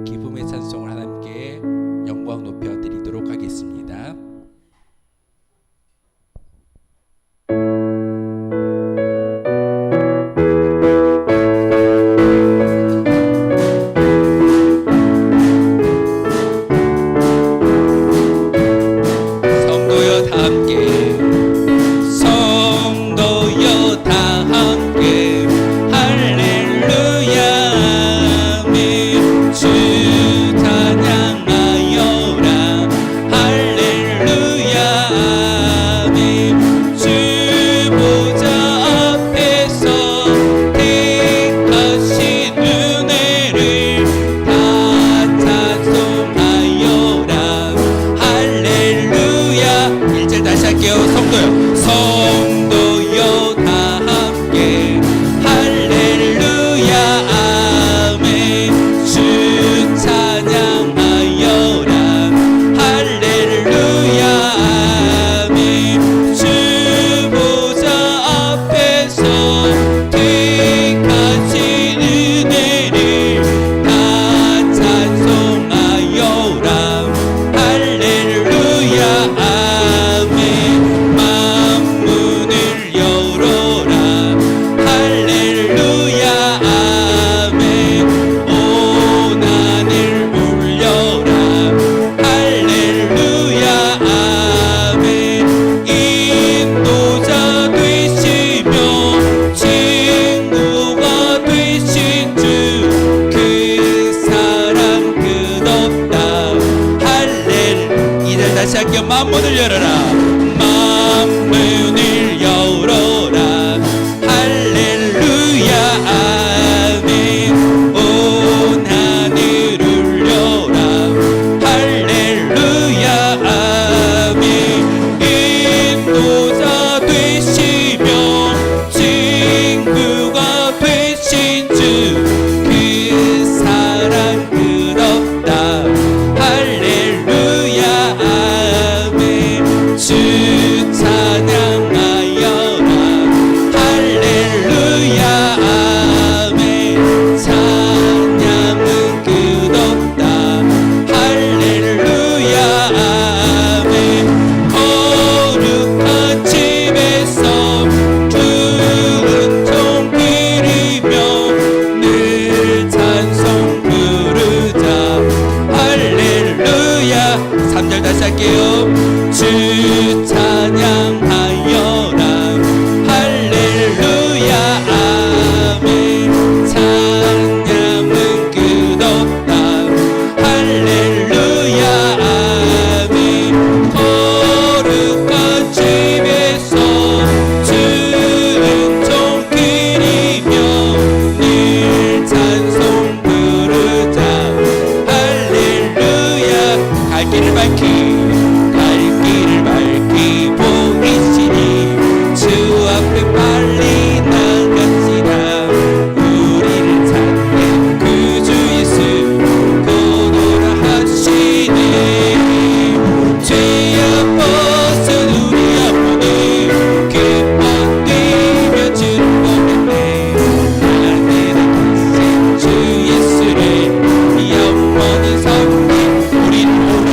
기쁨의 찬송을 하나님께 영광 높여 드리도록 다시 할게요. 만문을 열어라. 만문을 열어라. 할렐루야 아멘. 온 하늘 울려라. 할렐루야 아멘. 인도자 되시며 친구가 되신 주 그 사랑 끝없다. 할렐루야 아멘. 주 찬양하여라. 할렐루야 아멘. 찬양은 끝없다. 할렐루야 아멘. 거룩한 집에서 주 은총 드리며 늘 찬송 부르자. 할렐루야. 3절 다시 할게요. 주 찬양하여라. 할렐루야 아멘. 찬양은 끝없다. 할렐루야 아멘. 거룩한 집에서 주 은총 드리며 늘 찬송 부르자. 할렐루야. 갈 길을 밝히 보이시니 주 앞에 빨리 나갑시다. 우리를 찾는 그 주 예수 고노라 하시네. 죄 아파서 우리 아프니 기뻐 뛰며 주를 보겠네. 하늘에 계신 주 예수를 영원히 섬긴 우리를 보라.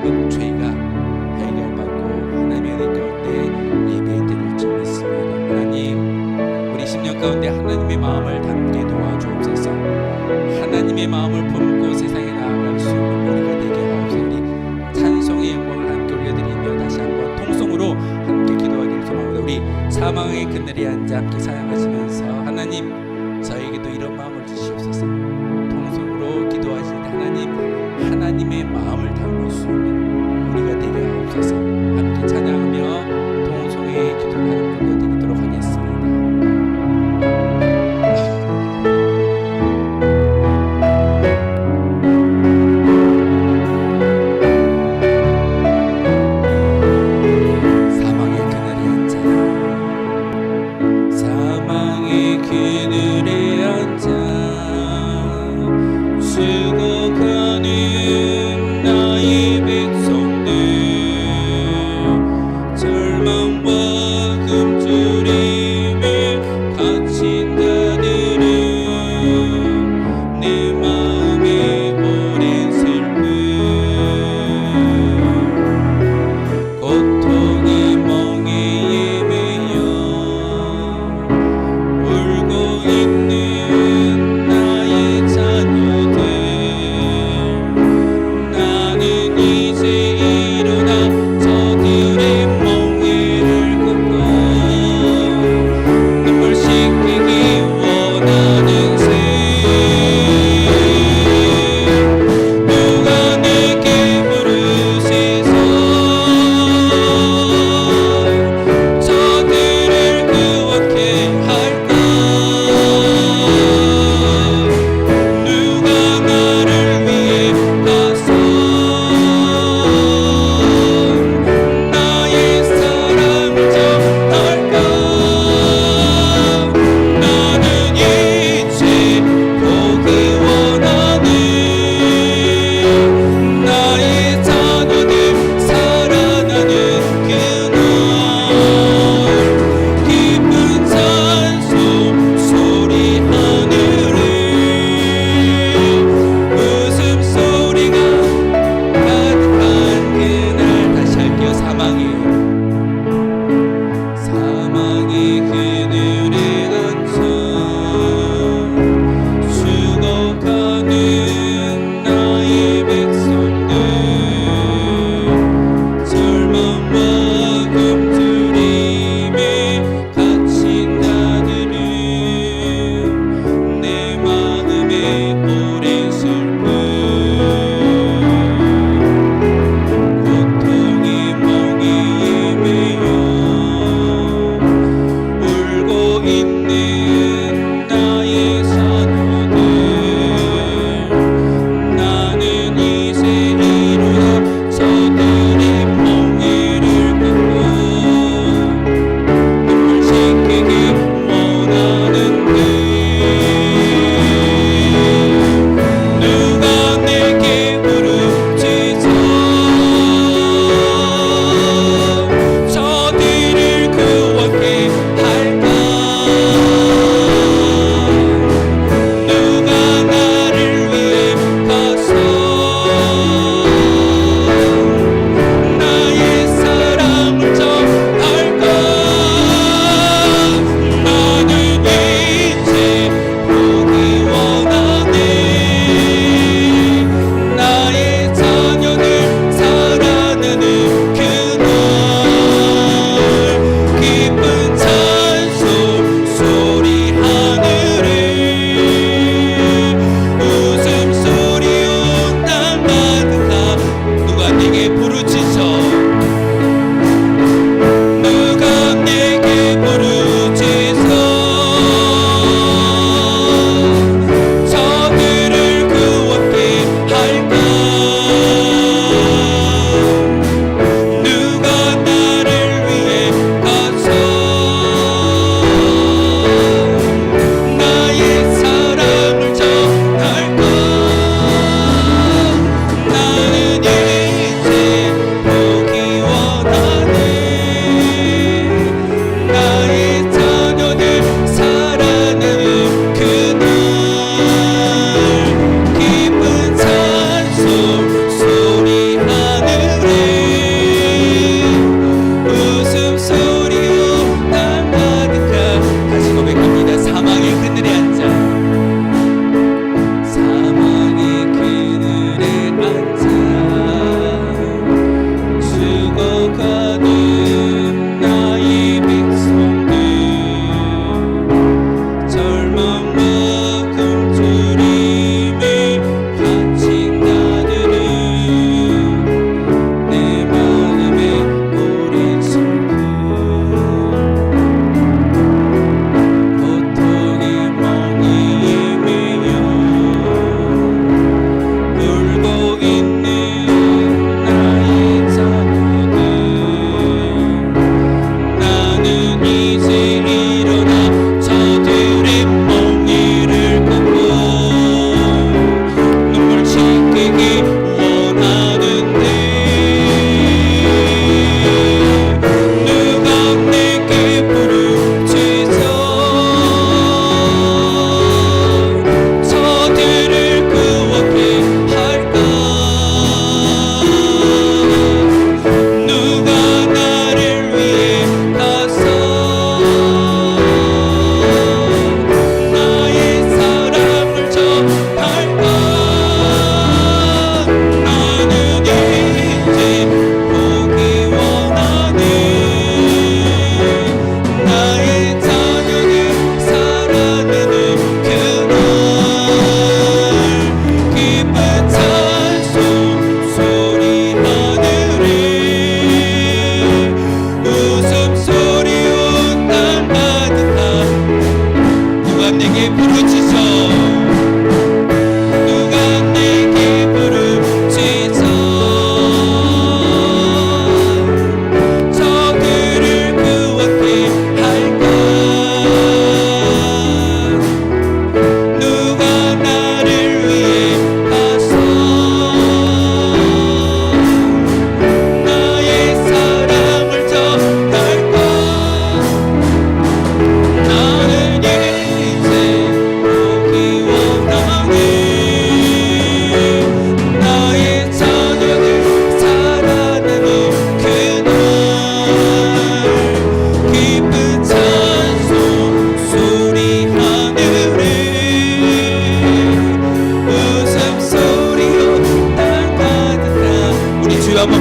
모든 죄가 해결받고 하나님의 은혜 가운데 예배에 드릴 줄 믿습니다. 하나님, 우리 10년 가운데 하나님의 마음을 담게 도와주옵소서. 하나님의 마음을 품고 세상에 나아갈 수 있는 우리가 되게 하옵소서. 우리 찬송의 영광을 함께 올려드리며 다시 한번 통성으로 함께 기도하기를 소망합니다. 우리 사망의 그늘에 앉아 함께 사랑하시면서 하나님, 저에게도 이런 마음을 주시옵소서. 통성으로 기도하실 때 하나님의 마음을 담을 수 있는 우리가 되게 하옵소서. 함께 찬양하며 통성의 기도를 하나님 올려드리도록 하겠습니다. 사망의 그늘에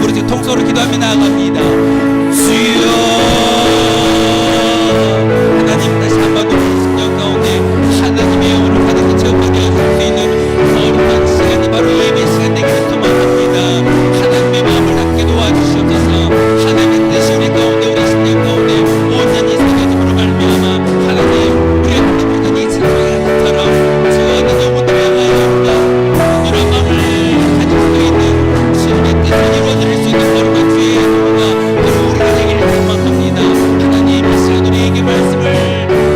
우리 지금 통성으로 기도하며 나아갑니다. 주여 하나님 다시 한번 우리 심령 가운데 하나님의 영으로 가득히 체험하게 하실 수 있는 거룩한 시간이 바로 예배 시간 되기를 소망합니다. 하나님의 마음을 닫게 도와주시옵소서. 하나님의 뜻이 우리 가운데 우리 심령 가운데 온전히 새겨짐으로 말미암아 하나님 우리의 모든 이 찬송처럼 주어진 영혼들을 향하여 이런 마음을 가질 수 있는 주님의 뜻을 이루어드릴 수 있는 거룩한 주의 도구가 바로 우리가 되기를 소망합니다. 하나님 이 시간 우리에게 말씀을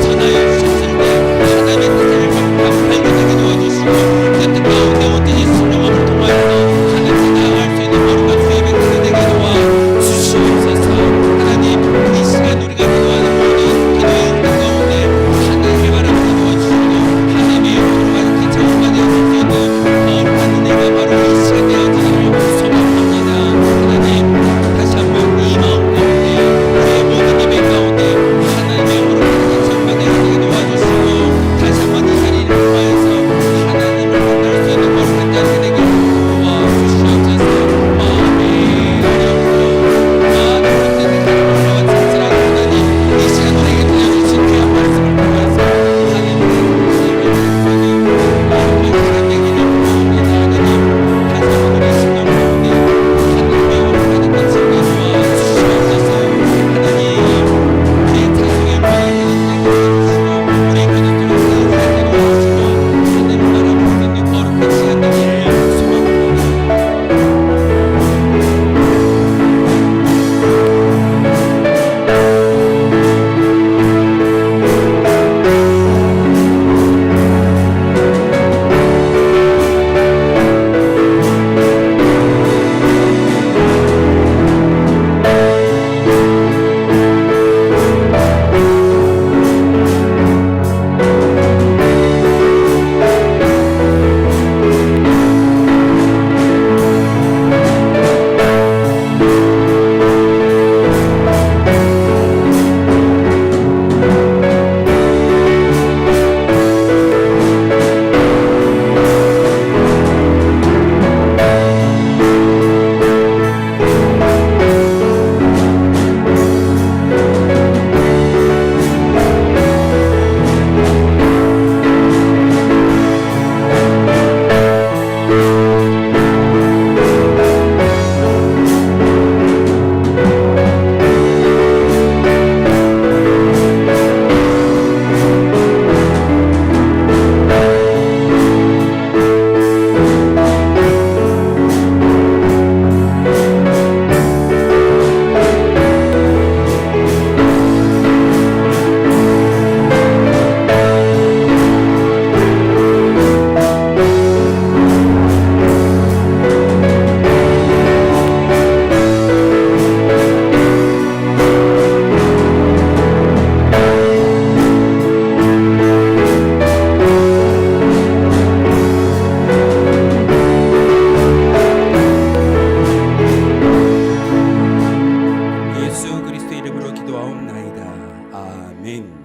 전하여 주셨을 때 하나님의 뜻을 발견하게 도와주시고 그 뜻 가운데 온전히 순종함을 통하여서 하나님 나아갈 수 있는 거룩한 주의 백성이 되게 도와주시옵소서. 하나님 이 시간 우리가 기도하는 모든 기도의 응답 가운데 하나님의 바람을 도와주시고 하나님의 영으로 가득히 체험하게 하실 수 있는 거룩한 은혜가 바로 이 시간 되어지기를 소망합니다. 하나님 다시 한번 이 마음 가운데 우리의 모든 예배 가운데 하나님의 영으로 가득히 체험하게 하시게 도와주시고 다시 한번 이 자리를 통하여서 하나님을 만날 수 있는 거룩한 자리가 되기를 도와주시옵소서. 마음의 어려움으로 많은 문제들 가지고 진실한 하나님 이 시간 우리에게 들려주신 귀한 말씀을 통해서 하나님의 예배를 할 수 있는 거룩한 시간 되기를 원합니다. 하나님 다시 한번 우리 심령 가운데 하나님의 영으로 가득히 채우게 도와주시옵소서. 하나님 우리의 찬송의 영광을 하나님께 드려주시고 우리의 기도들을 하나님께 도와주시고 하나님을 바라볼 수 있는 거룩한 시간 되기를 소망합니다. 예수 그리스도의 이름으로 기도하옵나이다. 아멘.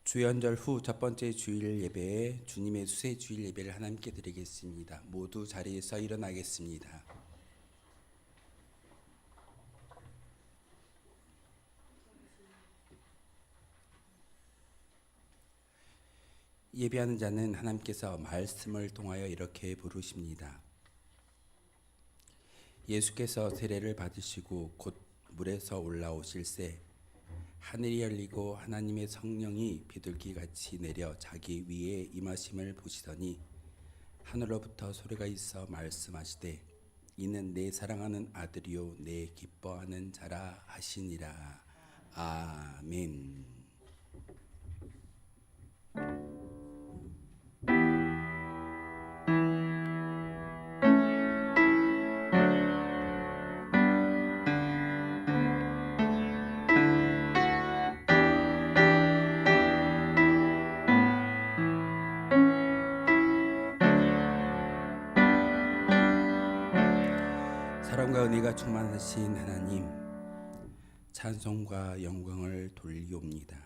주연절 후 첫 번째 주일 예배에 주님의 수세 주일 예배를 하나님께 드리겠습니다. 모두 자리에서 일어나겠습니다. 예배하는 자는 하나님께서 말씀을 통하여 이렇게 부르십니다. 예수께서 세례를 받으시고 곧 물에서 올라오실새 하늘이 열리고 하나님의 성령이 비둘기같이 내려 자기 위에 임하심을 보시더니 하늘로부터 소리가 있어 말씀하시되 이는 내 사랑하는 아들이요 내 기뻐하는 자라 하시니라. 아멘. 사랑과 은혜가 충만하신 하나님, 찬송과 영광을 돌리옵니다.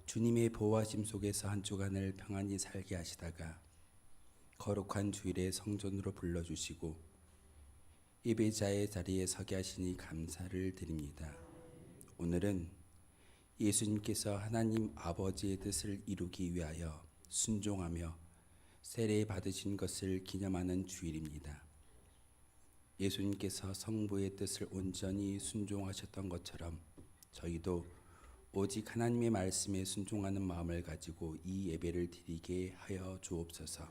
주님의 보호하심 속에서 한 주간을 평안히 살게 하시다가 거룩한 주일에 성전으로 불러주시고 예배자의 자리에 서게 하시니 감사를 드립니다. 오늘은 예수님께서 하나님 아버지의 뜻을 이루기 위하여 순종하며 세례 받으신 것을 기념하는 주일입니다. 예수님께서 성부의 뜻을 온전히 순종하셨던 것처럼 저희도 오직 하나님의 말씀에 순종하는 마음을 가지고 이 예배를 드리게 하여 주옵소서.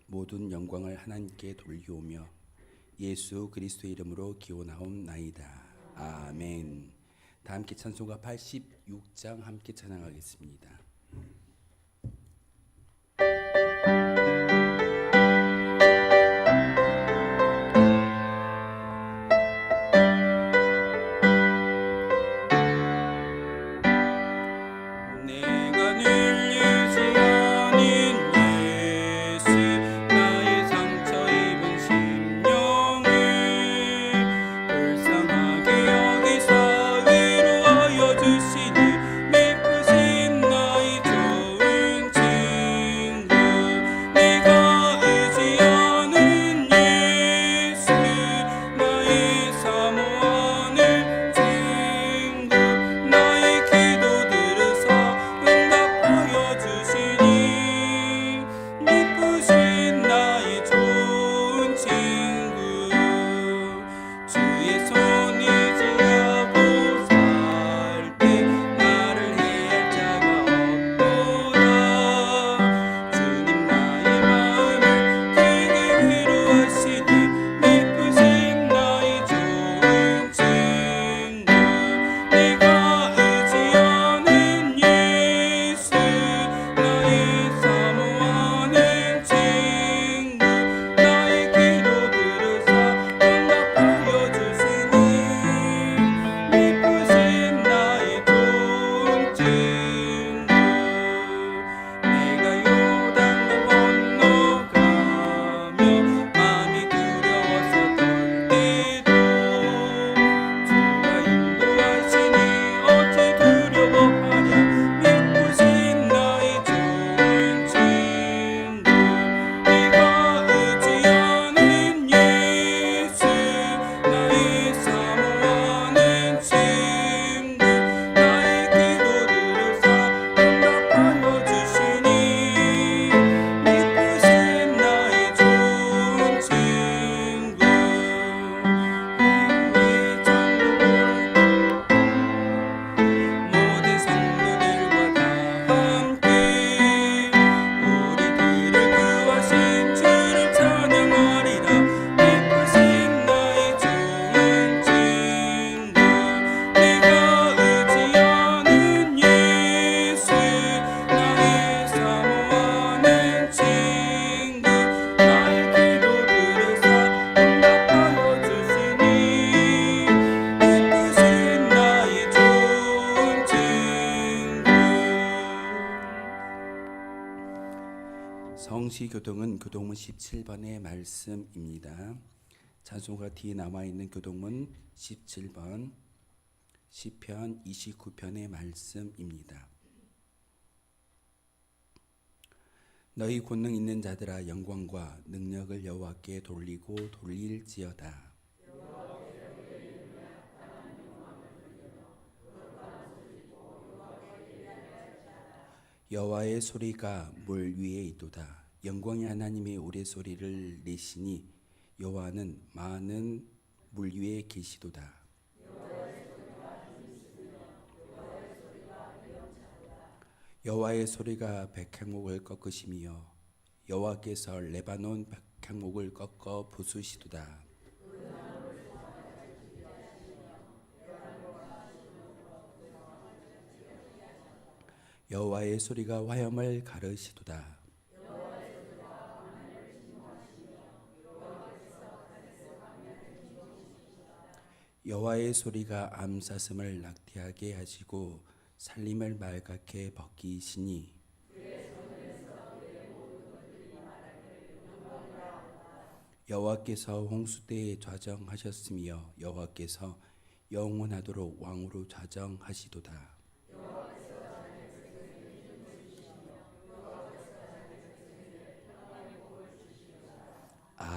모든 영광을 하나님께 돌리오며 예수 그리스도의 이름으로 기원하옵나이다. 아멘. 다 함께 찬송가 86장 함께 찬양하겠습니다. 성시교동은 교동문 17번의 말씀입니다. 찬송가 뒤에 남아있는 교동문 17번 시편 29편의 말씀입니다. 너희 권능 있는 자들아 영광과 능력을 여호와께 돌리고 돌릴지어다. 여호와의 소리가 물 위에 있도다. 영광의 하나님의 우레소리를 내시니 여호와는 많은 물 위에 계시도다. 여호와의 소리가 백향목을 꺾으시며 여호와께서 레바논 백향목을 꺾어 부수시도다. 여호와의 소리가 화염을 가르시도다. 여호와의 소리가 암사슴을 낙태하게 하시고 살림을 말갛게 벗기시니 여호와께서 홍수 때에 좌정하셨으며 여호와께서 영원하도록 왕으로 좌정하시도다.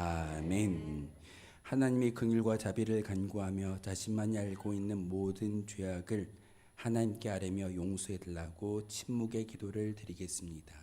아멘. 하나님의 긍휼과 자비를 간구하며 자신만이 알고 있는 모든 죄악을 하나님께 아뢰며 용서해 달라고 침묵의 기도를 드리겠습니다.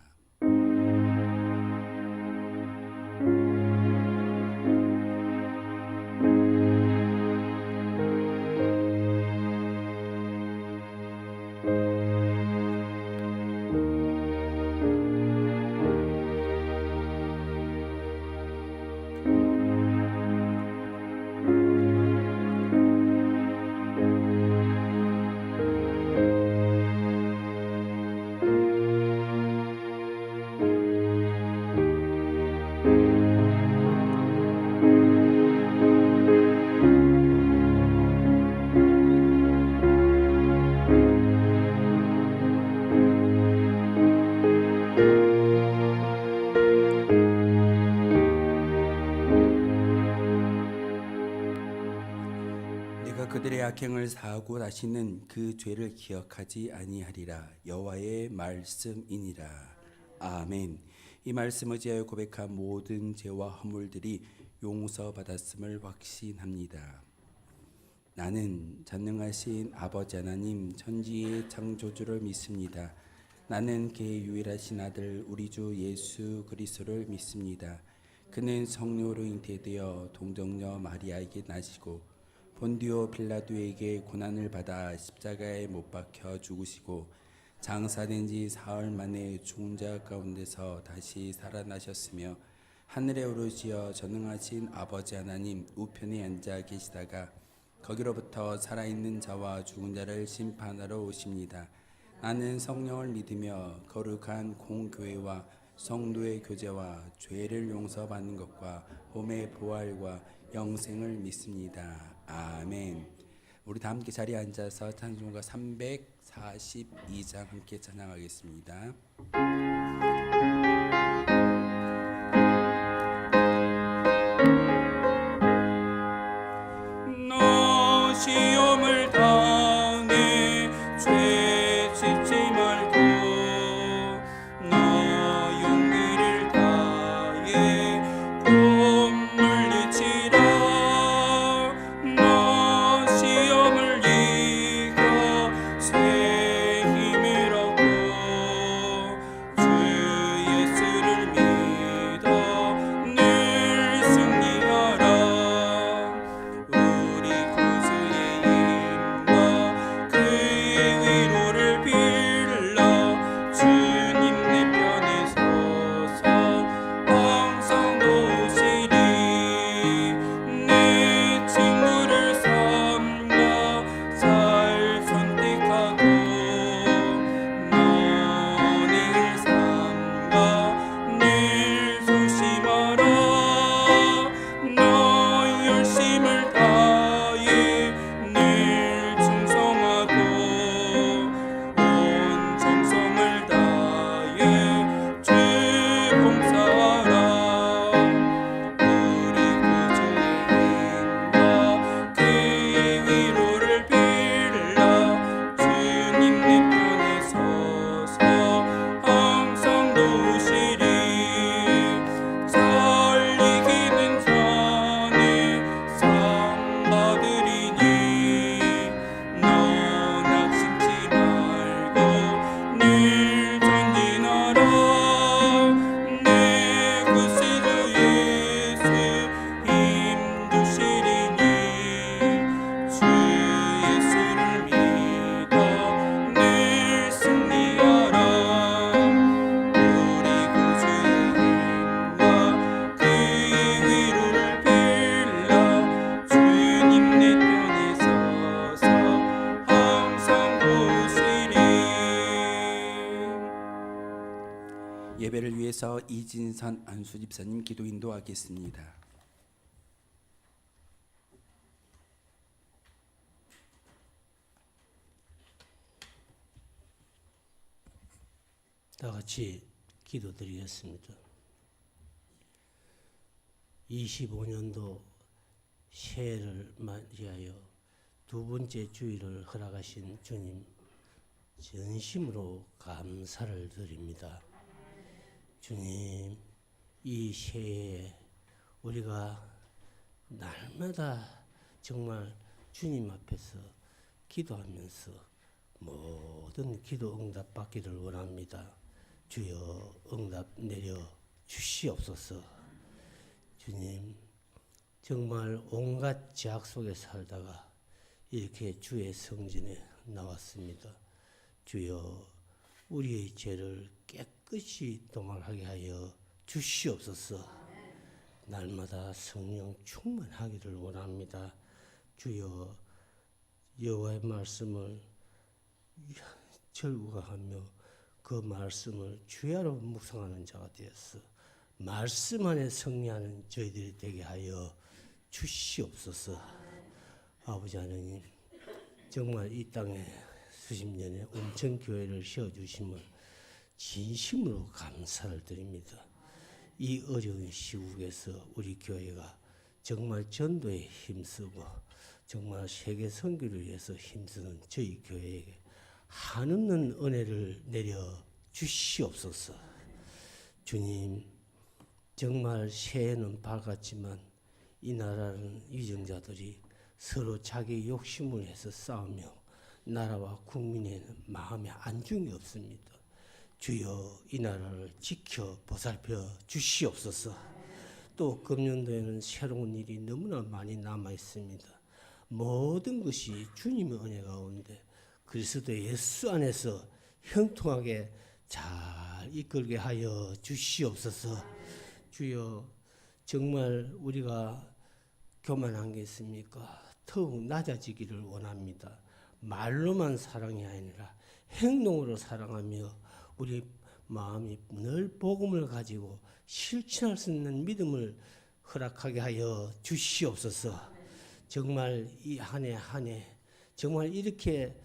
그들의 악행을 사하고 다시는 그 죄를 기억하지 아니하리라. 여호와의 말씀이니라. 아멘. 이 말씀을 지하여 고백한 모든 죄와 허물들이 용서받았음을 확신합니다. 나는 전능하신 아버지 하나님 천지의 창조주를 믿습니다. 나는 그의 유일하신 아들 우리 주 예수 그리스도를 믿습니다. 그는 성령으로 잉태되어 동정녀 마리아에게 나시고 본디오 빌라도에게 고난을 받아 십자가에 못 박혀 죽으시고 장사된 지 사흘 만에 죽은 자 가운데서 다시 살아나셨으며 하늘에 오르시어 전능하신 아버지 하나님 우편에 앉아 계시다가 거기로부터 살아있는 자와 죽은 자를 심판하러 오십니다. 나는 성령을 믿으며 거룩한 공교회와 성도의 교제와 죄를 용서받는 것과 몸의 부활과 영생을 믿습니다. 아멘. 우리 다 함께 자리에 앉아서 찬송가 342장 함께 찬양하겠습니다. 너 시험을 당해 죄 짓지 말고 너 용기를 다해 곧 물리치라. 너 시험을 이겨 새 힘을 얻고 주 예수를 믿어 늘 승리하라. 우리 구주의 힘과 그의 위로를 빌라. 주님 내 편에 서서 항상 도우시리. 내 친구를 삼가 잘 선택하고 너를 삼가 늘 조심하라. 너 열심을 다해 늘 충성하고 온 정성을 다해 죄 봉사하라. 우리 구주의 힘과 그의 위로를 빌라. 주님 내 편에 서서 항상 도우시리. 잘 이기는 자는 상 받으리니 너 낙심치 말고 늘 전진하라. 내 구세주 예수 힘 주시리니 주 예수를 믿어 늘 승리하라. 우리 구주의 힘과 그의 위로를 빌라. 주님 내 편에 서서 항상 도우시리. 예배를 위해서 이진선 안수 집사님 기도 인도하겠습니다. 다 같이 기도드리겠습니다. 25년도 새해를 맞이하여 두 번째 주일을 허락하신 주님 진심으로 감사를 드립니다. 주님, 이 새해에 우리가 날마다 정말 주님 앞에서 기도하면서 모든 기도 응답 받기를 원합니다. 주여 응답 내려 주시옵소서. 주님, 정말 온갖 제약 속에 살다가 이렇게 주의 성전에 나왔습니다. 주여 우리의 죄를 깨끗이 도말하게 하여 주시옵소서. 날마다 성령 충만하기를 원합니다. 주여 여호와의 말씀을 절구하며 그 말씀을 주야로 묵상하는 자가 되어서 말씀 안에 승리하는 저희들이 되게 하여 주시옵소서. 아버지 하나님, 정말 이 땅에 수십 년의 온천교회를 세워주심을 진심으로 감사를 드립니다. 이 어려운 시국에서 우리 교회가 정말 전도에 힘쓰고 정말 세계 선교를 위해서 힘쓰는 저희 교회에게 한없는 은혜를 내려 주시옵소서. 주님, 정말 새해는 밝았지만 이 나라는 위정자들이 서로 자기 욕심을 해서 싸우며 나라와 국민의 마음에 안중이 없습니다. 주여 이 나라를 지켜 보살펴 주시옵소서. 또 금년도에는 새로운 일이 너무나 많이 남아 있습니다. 모든 것이 주님의 은혜 가운데 그리스도 예수 안에서 형통하게 잘 이끌게 하여 주시옵소서. 주여 정말 우리가 교만한 게 있습니까? 더욱 낮아지기를 원합니다. 말로만 사랑이 아니라 행동으로 사랑하며 우리 마음이 늘 복음을 가지고 실천할 수 있는 믿음을 허락하게 하여 주시옵소서. 정말 이 한 해 한 해 정말 이렇게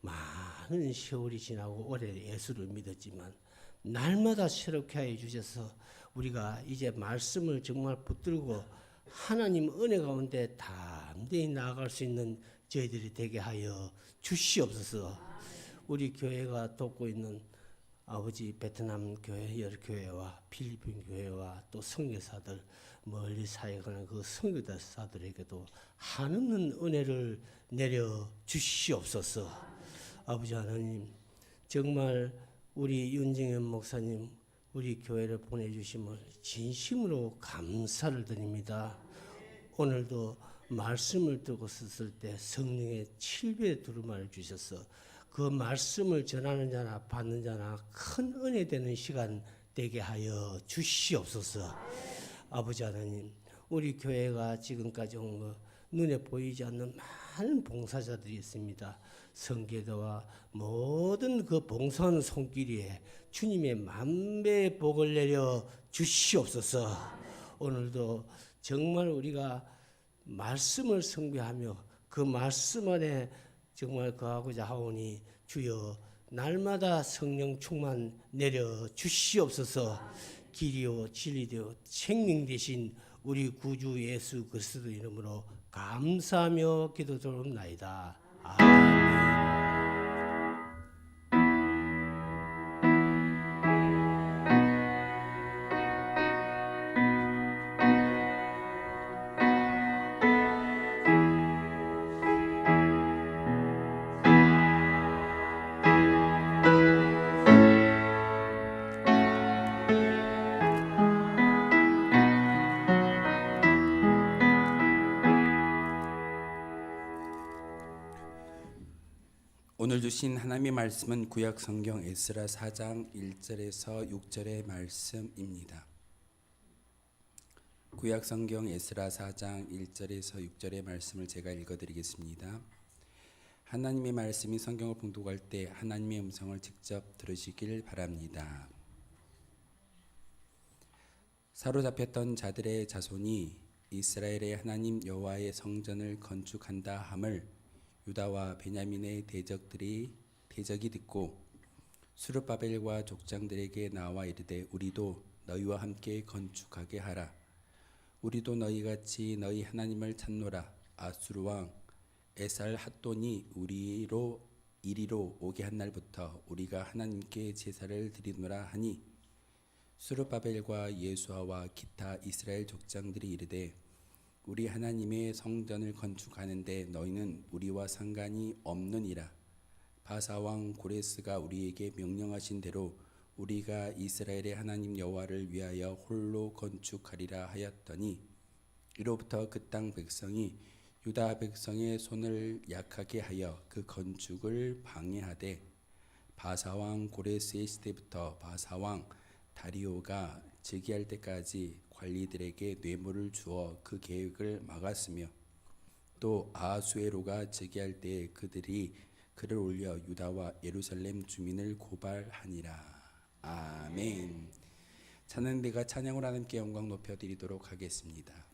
많은 세월이 지나고 올해 예수를 믿었지만 날마다 새롭게 하여 주셔서 우리가 이제 말씀을 정말 붙들고 하나님 은혜 가운데 담대히 나아갈 수 있는 저희들이 되게 하여 주시옵소서. 우리 교회가 돕고 있는 아버지 베트남 교회 열교회와 필리핀 교회와 또 선교사들 멀리 사역하는 그 선교사들에게도 한없는 은혜를 내려 주시옵소서. 아버지 하나님, 정말 우리 윤정현 목사님 우리 교회를 보내주심을 진심으로 감사를 드립니다. 오늘도 말씀을 듣고 썼을 때 성령의 7배의 두루마를 주셔서 그 말씀을 전하는 자나 받는 자나 큰 은혜 되는 시간 되게 하여 주시옵소서. 아버지 하나님, 우리 교회가 지금까지 온 거 눈에 보이지 않는 많은 봉사자들이 있습니다. 성계도와 모든 그 봉사하는 손길에 주님의 만배의 복을 내려 주시옵소서. 오늘도 정말 우리가 말씀을 선교하며 그 말씀 안에 정말 거하고자 하오니 주여 날마다 성령 충만 내려 주시옵소서. 길이요 진리되어 생명 되신 우리 구주 예수 그리스도 이름으로 감사하며 기도드리옵나이다. 아멘. 오늘 주신 하나님의 말씀은 구약 성경 에스라 4장 1절에서 6절의 말씀입니다. 구약 성경 에스라 4장 1절에서 6절의 말씀을 제가 읽어드리겠습니다. 하나님의 말씀이 성경을 봉독할 때 하나님의 음성을 직접 들으시길 바랍니다. 사로잡혔던 자들의 자손이 이스라엘의 하나님 여호와의 성전을 건축한다 함을 유다와 베냐민의 대적이 듣고 스룹바벨과 족장들에게 나와 이르되 우리도 너희와 함께 건축하게 하라. 우리도 너희같이 너희 하나님을 찾노라. 아수르 왕 에살핫돈이 이리로 오게 한 날부터 우리가 하나님께 제사를 드리노라 하니 스룹바벨과 예수아와 기타 이스라엘 족장들이 이르되 우리 하나님의 성전을 건축하는데 너희는 우리와 상관이 없느니라. 바사왕 고레스가 우리에게 명령하신 대로 우리가 이스라엘의 하나님 여호와를 위하여 홀로 건축하리라 하였더니 이로부터 그 땅 백성이 유다 백성의 손을 약하게 하여 그 건축을 방해하되 바사왕 고레스의 시대부터 바사왕 다리오가 즉위할 때까지 관리들에게 뇌물을 주어 그 계획을 막았으며 또 아하수에로가 즉위할 때 그들이 글을 올려 유다와 예루살렘 주민을 고발하니라. 아멘. 찬양대가 찬양을 하나님께 영광 높여드리도록 하겠습니다.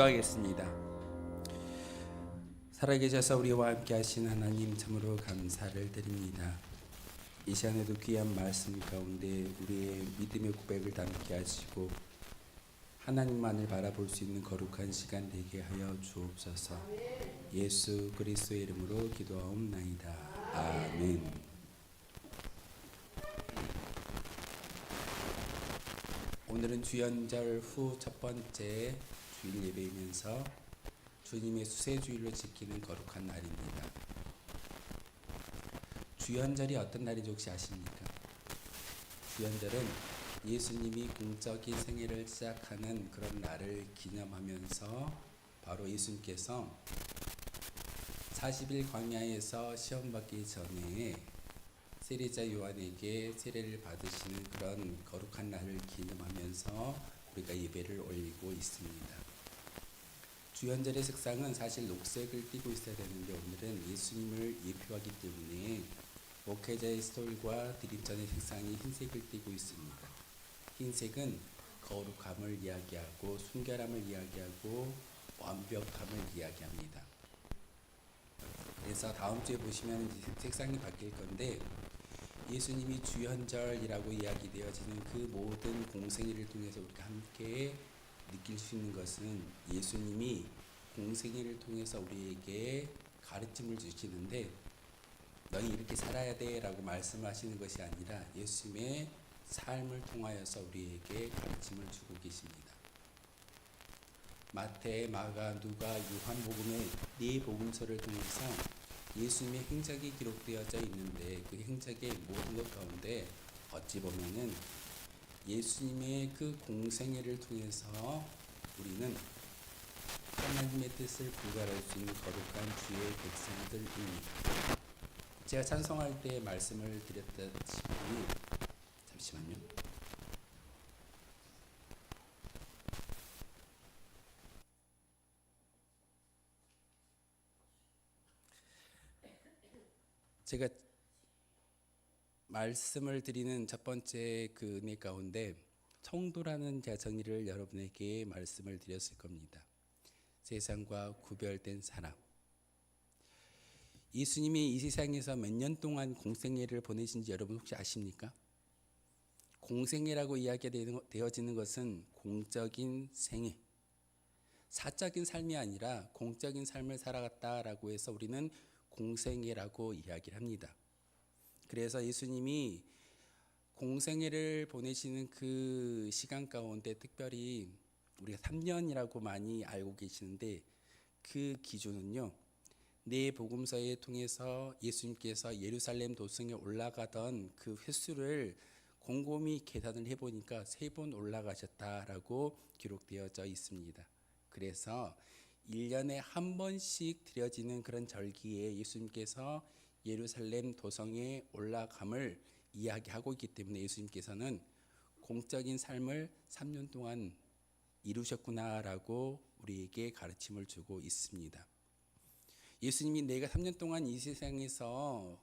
기도하겠습니다. 살아계셔서 우리와 함께 하신 하나님 참으로 감사를 드립니다. 이 시간에도 귀한 말씀 가운데 우리의 믿음의 고백을 담게 하시고 하나님만을 바라볼 수 있는 거룩한 시간 되게 하여 주옵소서. 예수 그리스도의 이름으로 기도하옵나이다. 아멘. 오늘은 주연절 후 첫 번째 주일 예배이면서 주님의 수세주일로 지키는 거룩한 날입니다. 주연절이 어떤 날인지 혹시 아십니까? 주연절은 예수님이 공적인 생애를 시작하는 그런 날을 기념하면서 바로 예수님께서 40일 광야에서 시험받기 전에 세례자 요한에게 세례를 받으시는 그런 거룩한 날을 기념하면서 우리가 예배를 올리고 있습니다. 주연절의 색상은 사실 녹색을 띠고 있어야 되는데 오늘은 예수님을 예표하기 때문에 목회자의 스톨과 드림전의 색상이 흰색을 띠고 있습니다. 흰색은 거룩함을 이야기하고 순결함을 이야기하고 완벽함을 이야기합니다. 그래서 다음 주에 보시면 색상이 바뀔 건데 예수님이 주연절이라고 이야기되어지는 그 모든 공생애를 통해서 우리가 함께 느낄 수 있는 것은 예수님이 공생애를 통해서 우리에게 가르침을 주시는데 너희 이렇게 살아야 돼 라고 말씀하시는 것이 아니라 예수님의 삶을 통하여서 우리에게 가르침을 주고 계십니다. 마태, 마가, 누가, 요한복음의 네 복음서를 통해서 예수님의 행적이 기록되어져 있는데 그 행적의 모든 것 가운데 어찌 보면은 예수님의 그 공생애를 통해서 우리는 하나님의 뜻을 분별할 수 있는 거룩한 주의 백성들입니다. 제가 찬송할 때 말씀을 드렸다시피 잠시만요. 제가 말씀을 드리는 첫 번째 그 은혜 가운데 청도라는 정의를 여러분에게 말씀을 드렸을 겁니다. 세상과 구별된 사람. 예수님이 이 세상에서 몇 년 동안 공생애를 보내신지 여러분 혹시 아십니까? 공생애라고 이야기되어지는 것은 공적인 생애, 사적인 삶이 아니라 공적인 삶을 살아갔다라고 해서 우리는 공생애라고 이야기를 합니다. 그래서 예수님이 공생애를 보내시는 그 시간 가운데 특별히 우리가 3년이라고 많이 알고 계시는데 그 기준은요. 네 복음서에 통해서 예수님께서 예루살렘 도성에 올라가던 그 횟수를 곰곰이 계산을 해보니까 3번 올라가셨다라고 기록되어져 있습니다. 그래서 1년에 한 번씩 드려지는 그런 절기에 예수님께서 예루살렘 도성에 올라감을 이야기하고 있기 때문에 예수님께서는 공적인 삶을 3년 동안 이루셨구나라고 우리에게 가르침을 주고 있습니다. 예수님이 내가 3년 동안 이 세상에서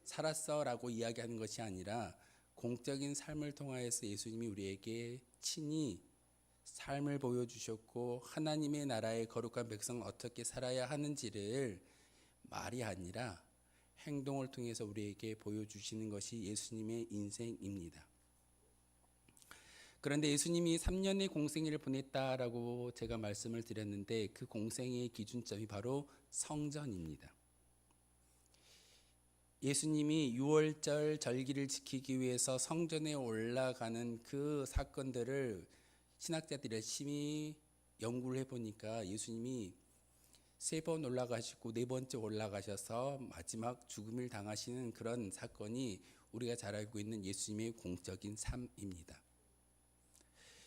살았어라고 이야기하는 것이 아니라 공적인 삶을 통하여서 예수님이 우리에게 친히 삶을 보여주셨고 하나님의 나라의 거룩한 백성은 어떻게 살아야 하는지를 말이 아니라 행동을 통해서 우리에게 보여주시는 것이 예수님의 인생입니다. 그런데 예수님이 3년의 공생애를 보냈다라고 제가 말씀을 드렸는데 그 공생애의 기준점이 바로 성전입니다. 예수님이 유월절 절기를 지키기 위해서 성전에 올라가는 그 사건들을 신학자들이 열심히 연구를 해보니까 예수님이 3번 올라가시고 4번째 올라가셔서 마지막 죽음을 당하시는 그런 사건이 우리가 잘 알고 있는 예수님의 공적인 삶입니다.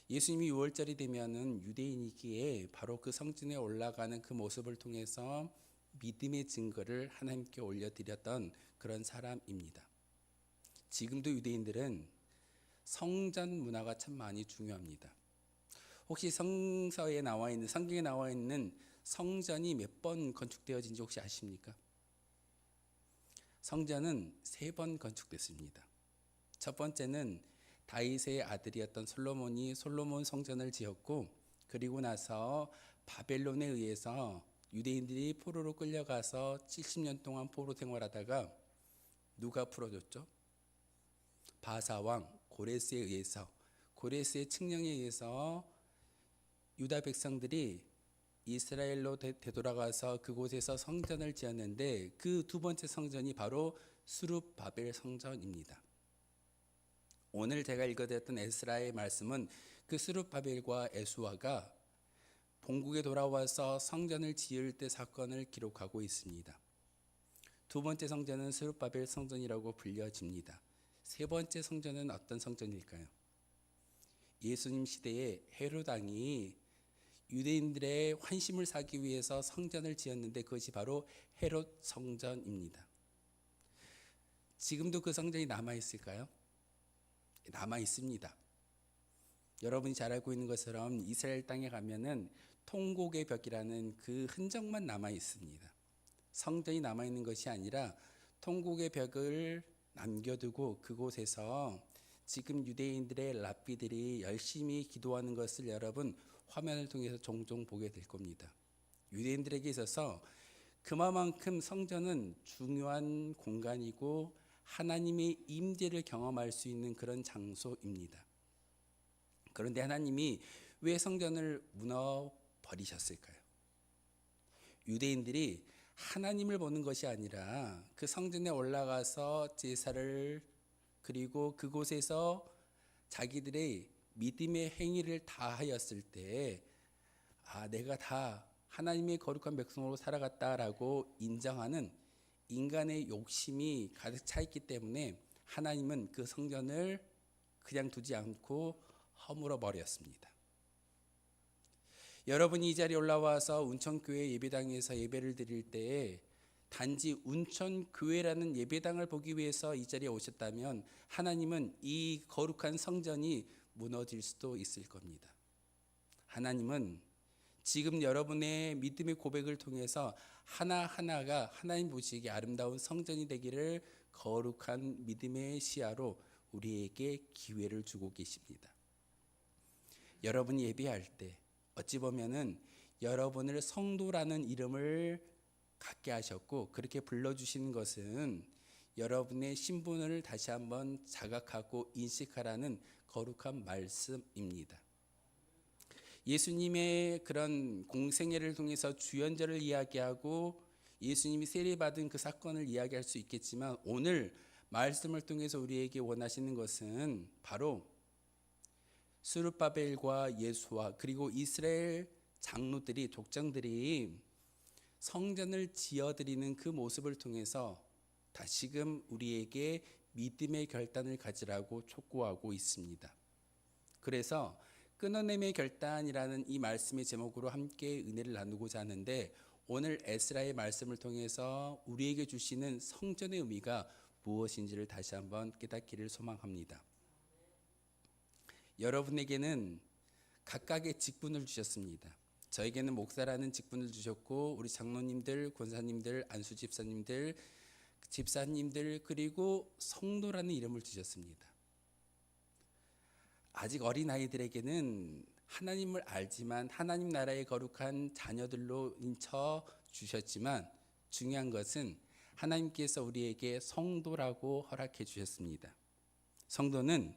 예수님이 6월절이 되면은 유대인이기에 바로 그 성전에 올라가는 그 모습을 통해서 믿음의 증거를 하나님께 올려드렸던 그런 사람입니다. 지금도 유대인들은 성전 문화가 참 많이 중요합니다. 혹시 성경에 나와 있는 성전이 몇 번 건축되어진지 혹시 아십니까? 성전은 3번 건축됐습니다. 첫 번째는 다윗의 아들이었던 솔로몬이 솔로몬 성전을 지었고 그리고 나서 바벨론에 의해서 유대인들이 포로로 끌려가서 70년 동안 포로 생활하다가 누가 풀어줬죠? 바사왕 고레스에 의해서, 고레스의 칙령에 의해서 유다 백성들이 이스라엘로 되돌아가서 그곳에서 성전을 지었는데 그 두 번째 성전이 바로 스룹바벨 성전입니다. 오늘 제가 읽어드렸던 에스라의 말씀은 그 스룹바벨과 에스와가 본국에 돌아와서 성전을 지을 때 사건을 기록하고 있습니다. 두 번째 성전은 스룹바벨 성전이라고 불려집니다. 세 번째 성전은 어떤 성전일까요? 예수님 시대에 헤롯 왕이 유대인들의 환심을 사기 위해서 성전을 지었는데 그것이 바로 헤롯 성전입니다. 지금도 그 성전이 남아 있을까요? 남아 있습니다. 여러분이 잘 알고 있는 것처럼 이스라엘 땅에 가면은 통곡의 벽이라는 그 흔적만 남아 있습니다. 성전이 남아 있는 것이 아니라 통곡의 벽을 남겨두고 그곳에서 지금 유대인들의 랍비들이 열심히 기도하는 것을 여러분 화면을 통해서 종종 보게 될 겁니다. 유대인들에게 있어서 그만큼 성전은 중요한 공간이고 하나님의 임재를 경험할 수 있는 그런 장소입니다. 그런데 하나님이 왜 성전을 무너버리셨을까요? 유대인들이 하나님을 보는 것이 아니라 그 성전에 올라가서 제사를 그리고 그곳에서 자기들의 믿음의 행위를 다 하였을 때 내가 다 하나님의 거룩한 백성으로 살아갔다라고 인정하는 인간의 욕심이 가득 차 있기 때문에 하나님은 그 성전을 그냥 두지 않고 허물어 버렸습니다. 여러분이 이 자리에 올라와서 운천교회 예배당에서 예배를 드릴 때에 단지 운천교회라는 예배당을 보기 위해서 이 자리에 오셨다면 하나님은 이 거룩한 성전이 무너질 수도 있을 겁니다. 하나님은 지금 여러분의 믿음의 고백을 통해서 하나하나가 하나님 보시기에 아름다운 성전이 되기를 거룩한 믿음의 시야로 우리에게 기회를 주고 계십니다. 여러분이 예배할 때 어찌 보면은 여러분을 성도라는 이름을 갖게 하셨고 그렇게 불러주시는 것은 여러분의 신분을 다시 한번 자각하고 인식하라는 거룩한 말씀입니다. 예수님의 그런 공생애를 통해서 주연절을 이야기하고 예수님이 세례받은 그 사건을 이야기할 수 있겠지만 오늘 말씀을 통해서 우리에게 원하시는 것은 바로 스룹바벨과 예수와 그리고 이스라엘 장로들이 족장들이 성전을 지어드리는 그 모습을 통해서 다시금 우리에게 믿음의 결단을 가지라고 촉구하고 있습니다. 그래서 끊어냄의 결단이라는 이 말씀의 제목으로 함께 은혜를 나누고자 하는데 오늘 에스라의 말씀을 통해서 우리에게 주시는 성전의 의미가 무엇인지를 다시 한번 깨닫기를 소망합니다. 여러분에게는 각각의 직분을 주셨습니다. 저에게는 목사라는 직분을 주셨고 우리 장로님들, 권사님들, 안수 집사님들, 집사님들 그리고 성도라는 이름을 주셨습니다. 아직 어린 아이들에게는 하나님을 알지만 하나님 나라의 거룩한 자녀들로 인쳐 주셨지만 중요한 것은 하나님께서 우리에게 성도라고 허락해 주셨습니다. 성도는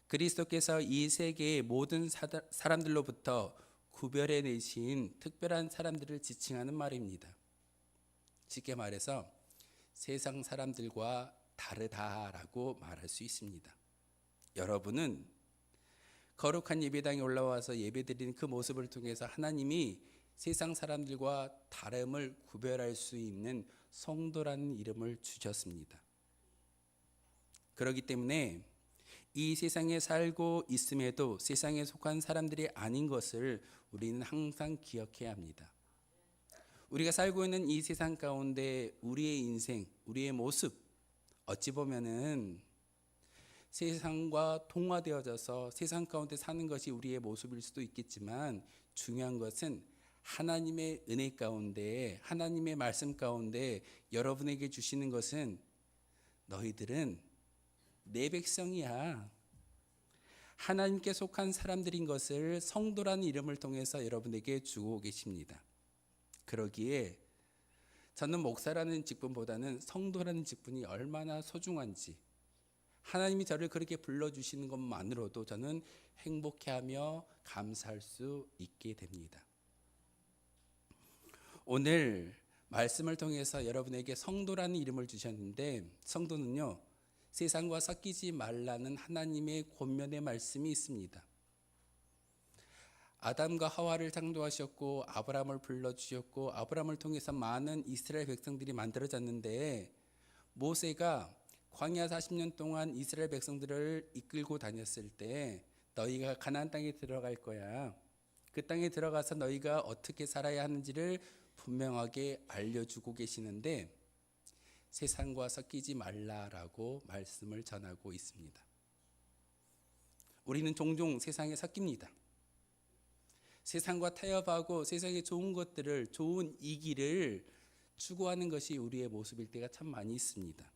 그리스도께서 이 세계의 모든 사람들로부터 구별해 내신 특별한 사람들을 지칭하는 말입니다. 쉽게 말해서 세상 사람들과 다르다라고 말할 수 있습니다. 여러분은 거룩한 예배당에 올라와서 예배드리는 그 모습을 통해서 하나님이 세상 사람들과 다름을 구별할 수 있는 성도라는 이름을 주셨습니다. 그렇기 때문에 이 세상에 살고 있음에도 세상에 속한 사람들이 아닌 것을 우리는 항상 기억해야 합니다. 우리가 살고 있는 이 세상 가운데 우리의 인생, 우리의 모습 어찌 보면은 세상과 동화되어져서 세상 가운데 사는 것이 우리의 모습일 수도 있겠지만 중요한 것은 하나님의 은혜 가운데 하나님의 말씀 가운데 여러분에게 주시는 것은 너희들은 내 백성이야. 하나님께 속한 사람들인 것을 성도라는 이름을 통해서 여러분에게 주고 계십니다. 그러기에 저는 목사라는 직분보다는 성도라는 직분이 얼마나 소중한지, 하나님이 저를 그렇게 불러주시는 것만으로도 저는 행복해하며 감사할 수 있게 됩니다. 오늘 말씀을 통해서 여러분에게 성도라는 이름을 주셨는데, 성도는요, 세상과 섞이지 말라는 하나님의 권면의 말씀이 있습니다. 아담과 하와를 창조하셨고 아브라함을 불러주셨고 아브라함을 통해서 많은 이스라엘 백성들이 만들어졌는데, 모세가 광야 40년 동안 이스라엘 백성들을 이끌고 다녔을 때 너희가 가나안 땅에 들어갈 거야. 그 땅에 들어가서 너희가 어떻게 살아야 하는지를 분명하게 알려주고 계시는데, 세상과 섞이지 말라라고 말씀을 전하고 있습니다. 우리는 종종 세상에 섞입니다. 세상과 타협하고 세상의 좋은 것들을, 좋은 이기를 추구하는 것이 우리의 모습일 때가 참 많이 있습니다.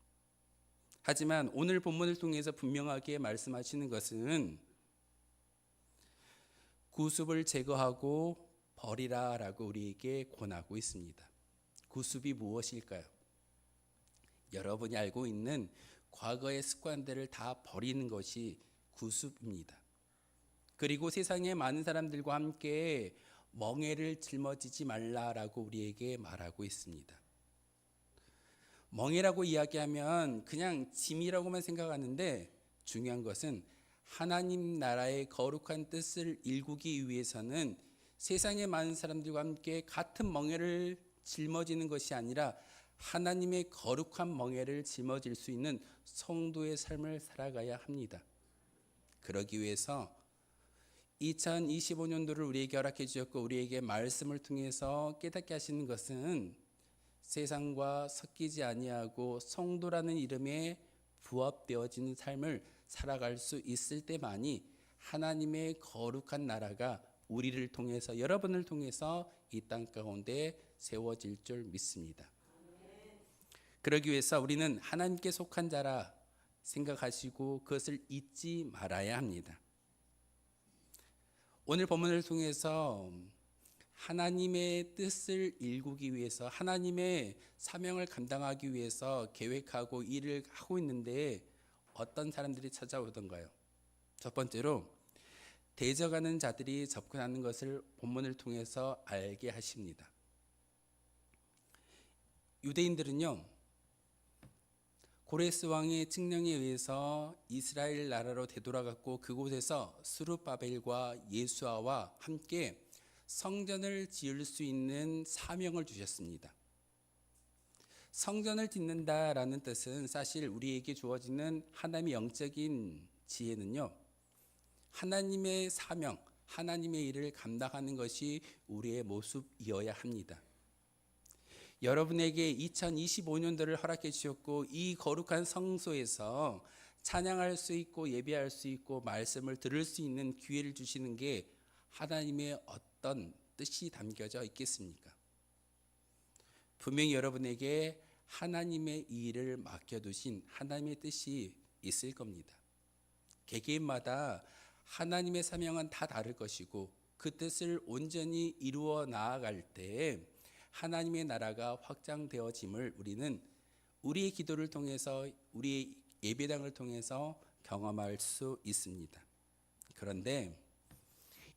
하지만 오늘 본문을 통해서 분명하게 말씀하시는 것은 구습을 제거하고 버리라라고 우리에게 권하고 있습니다. 구습이 무엇일까요? 여러분이 알고 있는 과거의 습관들을 다 버리는 것이 구습입니다. 그리고 세상의 많은 사람들과 함께 멍에를 짊어지지 말라라고 우리에게 말하고 있습니다. 멍에라고 이야기하면 그냥 짐이라고만 생각하는데, 중요한 것은 하나님 나라의 거룩한 뜻을 일구기 위해서는 세상의 많은 사람들과 함께 같은 멍에를 짊어지는 것이 아니라 하나님의 거룩한 멍에를 짊어질 수 있는 성도의 삶을 살아가야 합니다. 그러기 위해서 2025년도를 우리에게 허락해 주셨고 우리에게 말씀을 통해서 깨닫게 하시는 것은 세상과 섞이지 아니하고 성도라는 이름에 부합되어지는 삶을 살아갈 수 있을 때만이 하나님의 거룩한 나라가 우리를 통해서, 여러분을 통해서 이 땅 가운데 세워질 줄 믿습니다. 그러기 위해서 우리는 하나님께 속한 자라 생각하시고 그것을 잊지 말아야 합니다. 오늘 본문을 통해서 하나님의 뜻을 일구기 위해서, 하나님의 사명을 감당하기 위해서 계획하고 일을 하고 있는데 어떤 사람들이 찾아오던가요? 첫 번째로 대적하는 자들이 접근하는 것을 본문을 통해서 알게 하십니다. 유대인들은요, 고레스 왕의 칙령에 의해서 이스라엘 나라로 되돌아갔고 그곳에서 스룹바벨과 예수아와 함께 성전을 지을 수 있는 사명을 주셨습니다. 성전을 짓는다라는 뜻은 사실 우리에게 주어지는 하나님의 영적인 지혜는요, 하나님의 사명, 하나님의 일을 감당하는 것이 우리의 모습이어야 합니다. 여러분에게 2025년도를 허락해 주셨고 이 거룩한 성소에서 찬양할 수 있고 예배할 수 있고 말씀을 들을 수 있는 기회를 주시는 게 하나님의 어떤 뜻이 담겨져 있겠습니까? 분명히 여러분에게 하나님의 일을 맡겨두신 하나님의 뜻이 있을 겁니다. 개개인마다 하나님의 사명은 다 다를 것이고 그 뜻을 온전히 이루어 나아갈 때 하나님의 나라가 확장되어짐을 우리는 우리의 기도를 통해서, 우리의 예배당을 통해서 경험할 수 있습니다. 그런데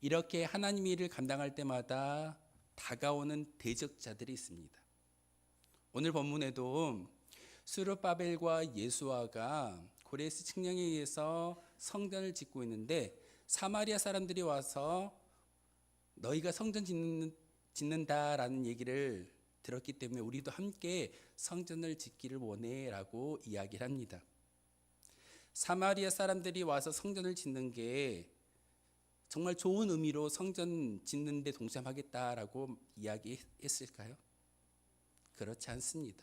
이렇게 하나님의 일을 감당할 때마다 다가오는 대적자들이 있습니다. 오늘 본문에도 스룹바벨과 예수아가 고레스 칙령에 의해서 성전을 짓고 있는데 사마리아 사람들이 와서 너희가 성전 짓는다라는 얘기를 들었기 때문에 우리도 함께 성전을 짓기를 원해라고 이야기를 합니다. 사마리아 사람들이 와서 성전을 짓는 게 정말 좋은 의미로 성전 짓는 데 동참하겠다라고 이야기했을까요? 그렇지 않습니다.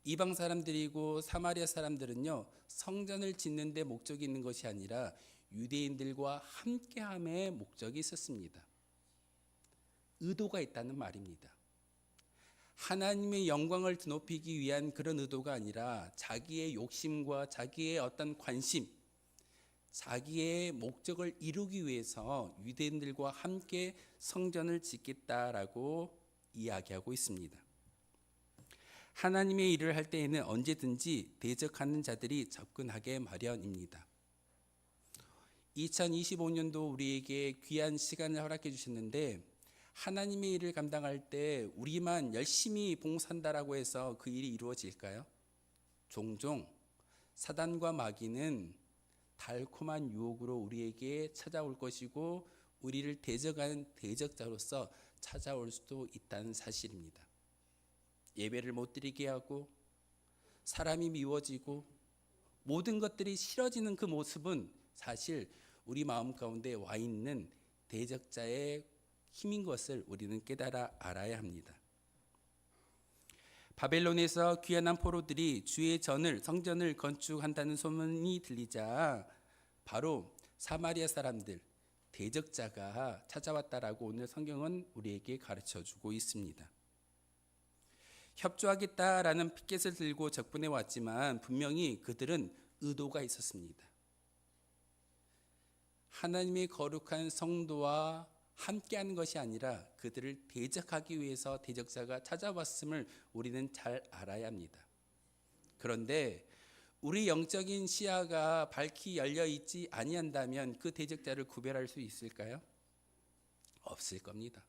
이방 사람들이고 사마리아 사람들은요, 성전을 짓는 데 목적이 있는 것이 아니라 유대인들과 함께함의 목적이 있었습니다. 의도가 있다는 말입니다. 하나님의 영광을 드높이기 위한 그런 의도가 아니라 자기의 욕심과 자기의 어떤 관심, 자기의 목적을 이루기 위해서 유대인들과 함께 성전을 짓겠다라고 이야기하고 있습니다. 하나님의 일을 할 때에는 언제든지 대적하는 자들이 접근하게 마련입니다. 2025년도 우리에게 귀한 시간을 허락해 주셨는데 하나님의 일을 감당할 때 우리만 열심히 봉사한다라고 해서 그 일이 이루어질까요? 종종 사단과 마귀는 달콤한 유혹으로 우리에게 찾아올 것이고 우리를 대적하는 대적자로서 찾아올 수도 있다는 사실입니다. 예배를 못 드리게 하고 사람이 미워지고 모든 것들이 싫어지는 그 모습은 사실 우리 마음 가운데 와 있는 대적자의 힘인 것을 우리는 깨달아 알아야 합니다. 바벨론에서 귀환한 포로들이 주의 성전을 건축한다는 소문이 들리자 바로 사마리아 사람들, 대적자가 찾아왔다라고 오늘 성경은 우리에게 가르쳐주고 있습니다. 협조하겠다라는 피켓을 들고 접근해 왔지만 분명히 그들은 의도가 있었습니다. 하나님의 거룩한 성도와 함께하는 것이 아니라 그들을 대적하기 위해서 대적자가 찾아왔음을 우리는 잘 알아야 합니다. 그런데 우리 영적인 시야가 밝히 열려 있지 아니한다면 그 대적자를 구별할 수 있을까요? 없을 겁니다.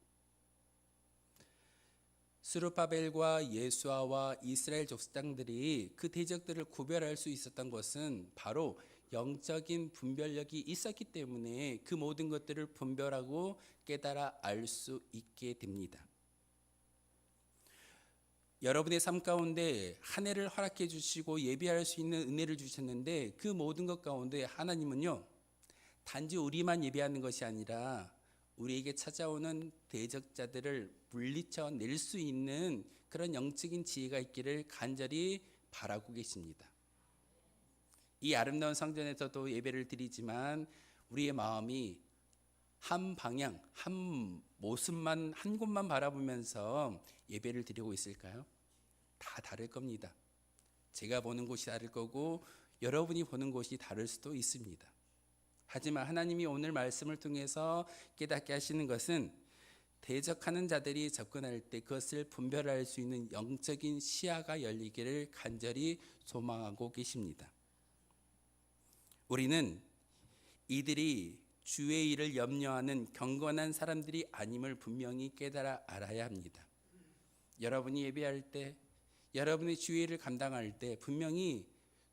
스룹바벨과 예수아와 이스라엘 족장들이 그 대적들을 구별할 수 있었던 것은 바로 영적인 분별력이 있었기 때문에 그 모든 것들을 분별하고 깨달아 알 수 있게 됩니다. 여러분의 삶 가운데 한 해를 허락해 주시고 예배할 수 있는 은혜를 주셨는데 그 모든 것 가운데 하나님은요, 단지 우리만 예배하는 것이 아니라 우리에게 찾아오는 대적자들을 물리쳐 낼 수 있는 그런 영적인 지혜가 있기를 간절히 바라고 계십니다. 이 아름다운 성전에서도 예배를 드리지만 우리의 마음이 한 방향, 한 모습만, 한 곳만 바라보면서 예배를 드리고 있을까요? 다 다를 겁니다. 제가 보는 곳이 다를 거고 여러분이 보는 곳이 다를 수도 있습니다. 하지만 하나님이 오늘 말씀을 통해서 깨닫게 하시는 것은 대적하는 자들이 접근할 때 그것을 분별할 수 있는 영적인 시야가 열리기를 간절히 소망하고 계십니다. 우리는 이들이 주의 일을 염려하는 경건한 사람들이 아님을 분명히 깨달아 알아야 합니다. 여러분이 예배할 때, 여러분의 주의 일을 감당할 때 분명히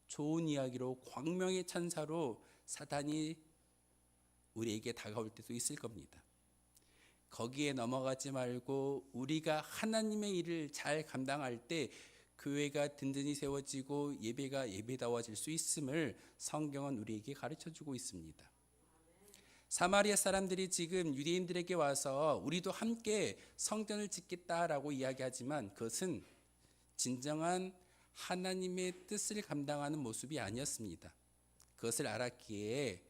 좋은 이야기로 광명의 천사로 사단이 우리에게 다가올 때도 있을 겁니다. 거기에 넘어가지 말고 우리가 하나님의 일을 잘 감당할 때 교회가 든든히 세워지고 예배가 예배다워질 수 있음을 성경은 우리에게 가르쳐주고 있습니다. 사마리아 사람들이 지금 유대인들에게 와서 우리도 함께 성전을 짓겠다라고 이야기하지만 그것은 진정한 하나님의 뜻을 감당하는 모습이 아니었습니다. 그것을 알았기에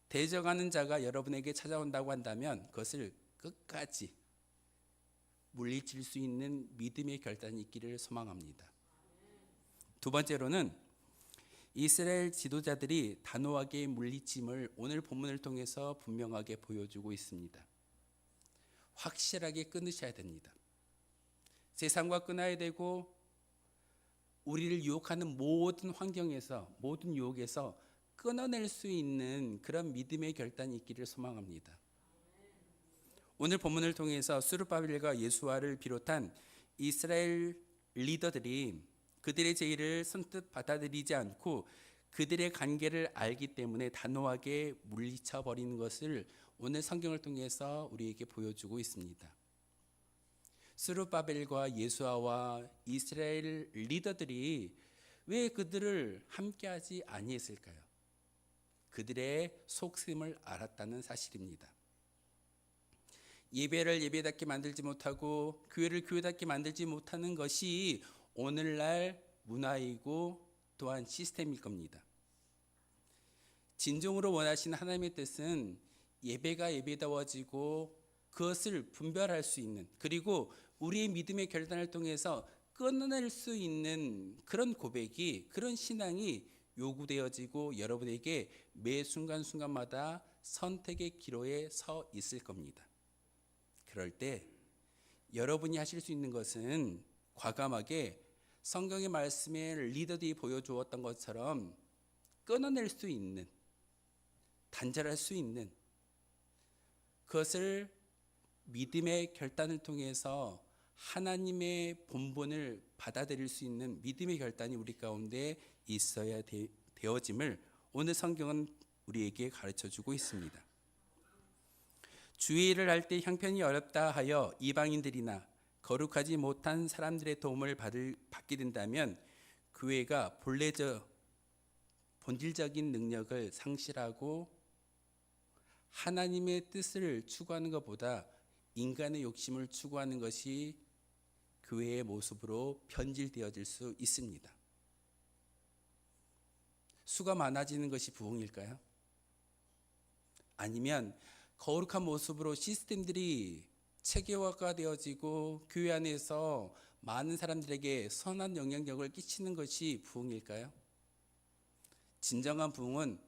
대적하는 자가 여러분에게 찾아온다고 한다면 그것을 끝까지 물리칠 수 있는 믿음의 결단이 있기를 소망합니다. 두 번째로는 이스라엘 지도자들이 단호하게 물리침을 오늘 본문을 통해서 분명하게 보여주고 있습니다. 확실하게 끊으셔야 됩니다. 세상과 끊어야 되고 우리를 유혹하는 모든 환경에서, 모든 유혹에서 끊어낼 수 있는 그런 믿음의 결단이 있기를 소망합니다. 오늘 본문을 통해서 스룹바벨과 예수아를 비롯한 이스라엘 리더들이 그들의 제의를 선뜻 받아들이지 않고 그들의 관계를 알기 때문에 단호하게 물리쳐 버리는 것을 오늘 성경을 통해서 우리에게 보여주고 있습니다. 스룹바벨과 예수아와 이스라엘 리더들이 왜 그들을 함께하지 아니했을까요? 그들의 속셈을 알았다는 사실입니다. 예배를 예배답게 만들지 못하고 교회를 교회답게 만들지 못하는 것이 오늘날 문화이고 또한 시스템일 겁니다. 진정으로 원하시는 하나님의 뜻은 예배가 예배다워지고 그것을 분별할 수 있는, 그리고 우리의 믿음의 결단을 통해서 끊어낼 수 있는 그런 고백이, 그런 신앙이 요구되어지고 여러분에게 매 순간순간마다 선택의 기로에 서 있을 겁니다. 그럴 때 여러분이 하실 수 있는 것은 과감하게 성경의 말씀에 리더들이 보여주었던 것처럼 끊어낼 수 있는, 단절할 수 있는, 그것을 믿음의 결단을 통해서 하나님의 본분을 받아들일 수 있는 믿음의 결단이 우리 가운데 있어야 되어짐을 오늘 성경은 우리에게 가르쳐주고 있습니다. 주의를 할 때 형편이 어렵다 하여 이방인들이나 거룩하지 못한 사람들의 도움을 받게 된다면 교회가 본질적인 능력을 상실하고 하나님의 뜻을 추구하는 것보다 인간의 욕심을 추구하는 것이 교회의 모습으로 변질되어질 수 있습니다. 수가 많아지는 것이 부흥일까요? 아니면 거룩한 모습으로 시스템들이 체계화가 되어지고 교회 안에서 많은 사람들에게 선한 영향력을 끼치는 것이 부흥일까요? 진정한 부흥은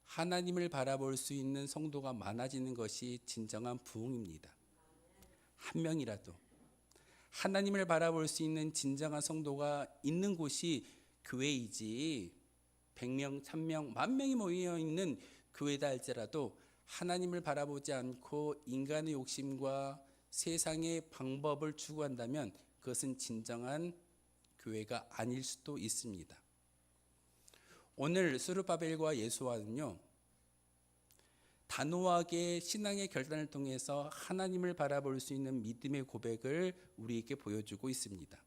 하나님을 바라볼 수 있는 성도가 많아지는 것이 진정한 부흥입니다. 한 명이라도 하나님을 바라볼 수 있는 진정한 성도가 있는 곳이 교회이지 100명, 1000명, 10,000명이 모여 있는 교회다 할지라도 하나님을 바라보지 않고 인간의 욕심과 세상의 방법을 추구한다면 그것은 진정한 교회가 아닐 수도 있습니다. 오늘 스룹바벨과 예수와는요, 단호하게 신앙의 결단을 통해서 하나님을 바라볼 수 있는 믿음의 고백을 우리에게 보여주고 있습니다.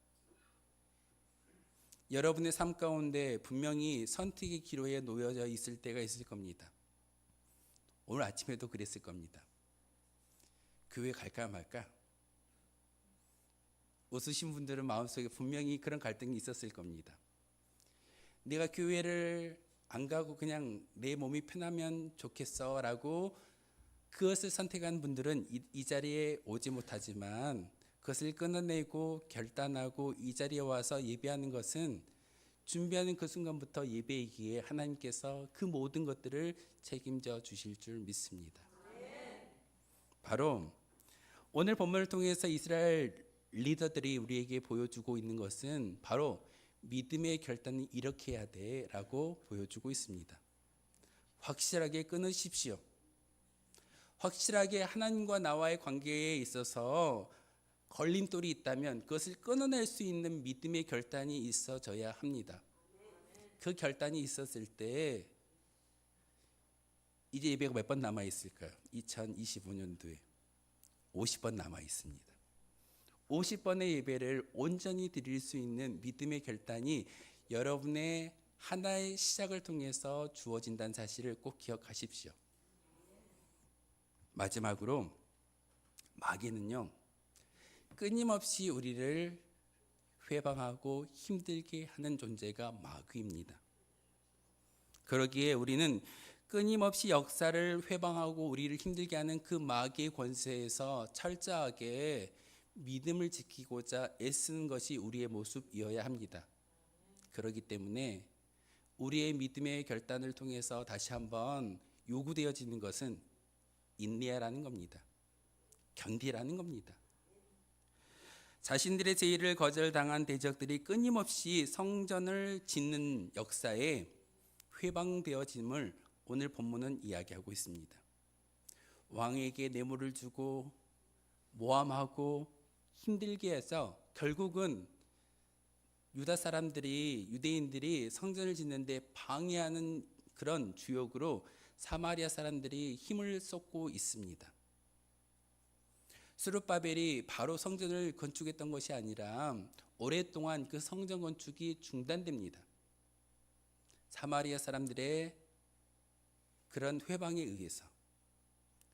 여러분의 삶 가운데 분명히 선택의 기로에 놓여져 있을 때가 있을 겁니다. 오늘 아침에도 그랬을 겁니다. 교회 갈까 말까? 웃으신 분들은 마음속에 분명히 그런 갈등이 있었을 겁니다. 내가 교회를 안 가고 그냥 내 몸이 편하면 좋겠어 라고 그것을 선택한 분들은 이 자리에 오지 못하지만 그것을 끊어내고 결단하고 이 자리에 와서 예배하는 것은 준비하는 그 순간부터 예배이기에 하나님께서 그 모든 것들을 책임져 주실 줄 믿습니다. 바로 오늘 본문을 통해서 이스라엘 리더들이 우리에게 보여주고 있는 것은 바로 믿음의 결단을 이렇게 해야 돼 라고 보여주고 있습니다. 확실하게 끊으십시오. 확실하게 하나님과 나와의 관계에 있어서 걸림돌이 있다면 그것을 끊어낼 수 있는 믿음의 결단이 있어져야 합니다. 그 결단이 있었을 때 이제 예배가 몇 번 남아 있을까요? 2025년도에 50번 남아 있습니다. 50번의 예배를 온전히 드릴 수 있는 믿음의 결단이 여러분의 하나의 시작을 통해서 주어진다는 사실을 꼭 기억하십시오. 마지막으로 마귀는요, 끊임없이 우리를 회방하고 힘들게 하는 존재가 마귀입니다. 그러기에 우리는 끊임없이 역사를 회방하고 우리를 힘들게 하는 그 마귀의 권세에서 철저하게 믿음을 지키고자 애쓰는 것이 우리의 모습이어야 합니다. 그렇기 때문에 우리의 믿음의 결단을 통해서 다시 한번 요구되어지는 것은 인내하라는 겁니다. 견디라는 겁니다. 자신들의 제의를 거절당한 대적들이 끊임없이 성전을 짓는 역사에 회방되어짐을 오늘 본문은 이야기하고 있습니다. 왕에게 뇌물을 주고 모함하고 힘들게 해서 결국은 유대인들이 성전을 짓는데 방해하는 그런 주역으로 사마리아 사람들이 힘을 쏟고 있습니다. 스룹바벨이 바로 성전을 건축했던 것이 아니라 오랫동안 그 성전 건축이 중단됩니다. 사마리아 사람들의 그런 회방에 의해서.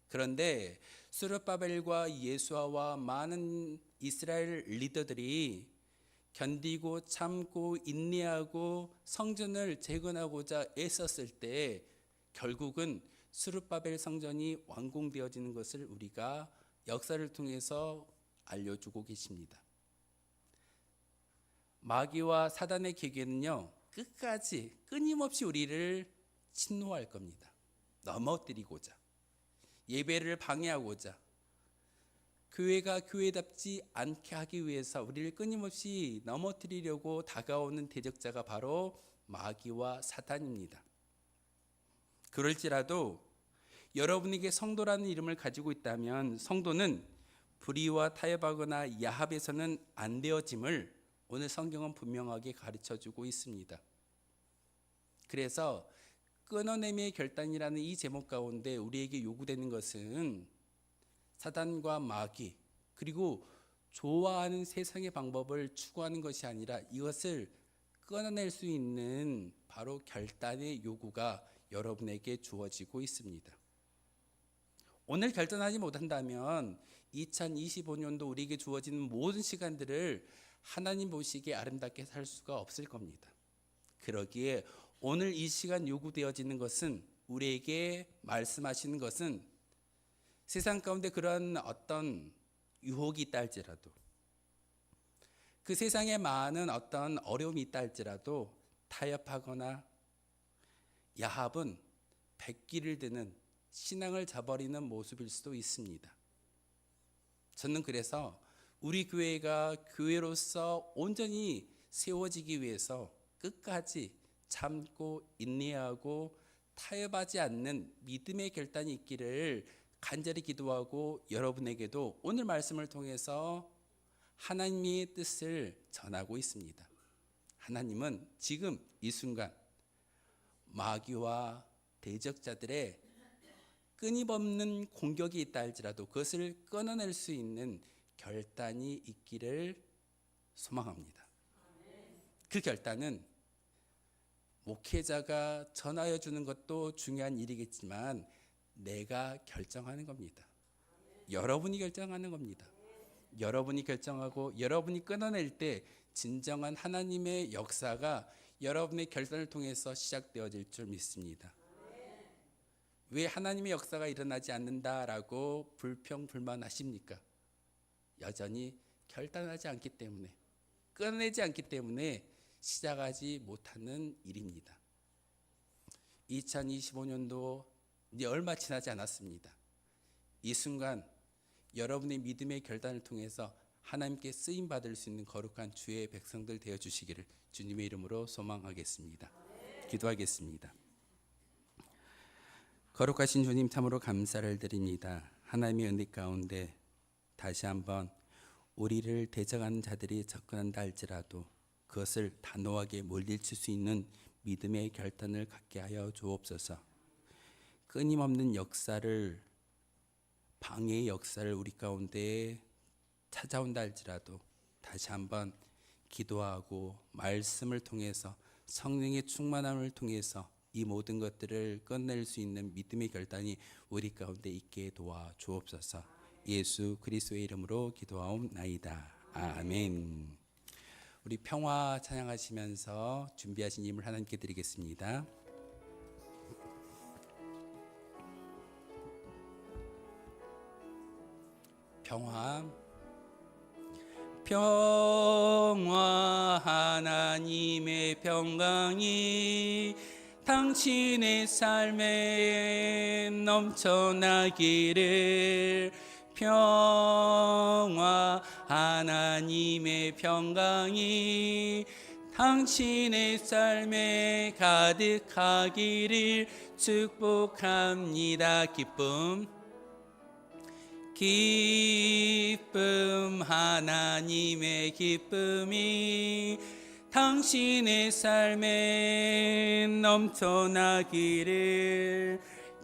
그런데 스룹바벨과 예수아와 많은 이스라엘 리더들이 견디고 참고 인내하고 성전을 재건하고자 애썼을 때 결국은 스룹바벨 성전이 완공되어지는 것을 우리가 역사를 통해서 알려주고 계십니다. 마귀와 사단의 계계는요, 끝까지 끊임없이 우리를 침노할 겁니다. 넘어뜨리고자, 예배를 방해하고자, 교회가 교회답지 않게 하기 위해서 우리를 끊임없이 넘어뜨리려고 다가오는 대적자가 바로 마귀와 사탄입니다. 그럴지라도 여러분에게 성도라는 이름을 가지고 있다면 성도는 불의와 타협하거나 야합해서는 안 되어짐을 오늘 성경은 분명하게 가르쳐주고 있습니다. 그래서 끊어냄의 결단이라는 이 제목 가운데 우리에게 요구되는 것은 사단과 마귀 그리고 좋아하는 세상의 방법을 추구하는 것이 아니라 이것을 끊어낼 수 있는 바로 결단의 요구가 여러분에게 주어지고 있습니다. 오늘 결단하지 못한다면 2025년도 우리에게 주어지는 모든 시간들을 하나님 보시기에 아름답게 살 수가 없을 겁니다. 그러기에 오늘 이 시간 요구되어지는 것은, 우리에게 말씀하시는 것은, 세상 가운데 그런 어떤 유혹이 있다 할지라도, 그 세상에 많은 어떤 어려움이 있다 할지라도 타협하거나 야합은 백기를 드는 신앙을 저버리는 모습일 수도 있습니다. 저는 그래서 우리 교회가 교회로서 온전히 세워지기 위해서 끝까지 참고 인내하고 타협하지 않는 믿음의 결단이 있기를 간절히 기도하고, 여러분에게도 오늘 말씀을 통해서 하나님의 뜻을 전하고 있습니다. 하나님은 지금 이 순간 마귀와 대적자들의 끊임없는 공격이 있다 할지라도 그것을 끊어낼 수 있는 결단이 있기를 소망합니다. 그 결단은 목회자가 전하여 주는 것도 중요한 일이겠지만 내가 결정하는 겁니다. 여러분이 결정하는 겁니다. 여러분이 결정하고 여러분이 끊어낼 때 진정한 하나님의 역사가 여러분의 결단을 통해서 시작되어질 줄 믿습니다. 왜 하나님의 역사가 일어나지 않는다라고 불평불만하십니까? 여전히 결단하지 않기 때문에, 끊어내지 않기 때문에 시작하지 못하는 일입니다. 2025년도 이제 얼마 지나지 않았습니다. 이 순간 여러분의 믿음의 결단을 통해서 하나님께 쓰임 받을 수 있는 거룩한 주의 백성들 되어 주시기를 주님의 이름으로 소망하겠습니다. 기도하겠습니다. 거룩하신 주님, 참으로 감사를 드립니다. 하나님의 은혜 가운데 다시 한번 우리를 대적하는 자들이 접근한다 할지라도 그것을 단호하게 물리칠 수 있는 믿음의 결단을 갖게 하여 주옵소서. 끊임없는 역사를, 방해의 역사를 우리 가운데 찾아온다 할지라도 다시 한번 기도하고 말씀을 통해서, 성령의 충만함을 통해서 이 모든 것들을 끝낼 수 있는 믿음의 결단이 우리 가운데 있게 도와 주옵소서. 예수 그리스도의 이름으로 기도하옵나이다. 아멘. 우리 평화 찬양하시면서 준비하신 힘을 하나님께 드리겠습니다. 평화. 평화, 하나님의 평강이 당신의 삶에 넘쳐나기를. 평화, 하나님의 평강이 당신의 삶에 가득하기를 축복합니다. 기쁨, 기쁨, 하나님의 기쁨이 당신의 삶에 넘쳐나기를.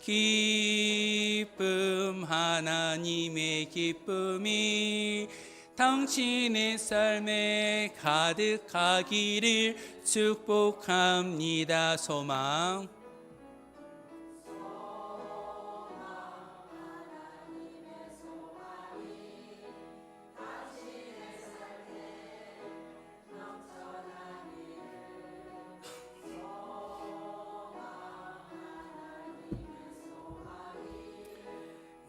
기쁨, 하나님의 기쁨이 당신의 삶에 가득하기를 축복합니다. 소망,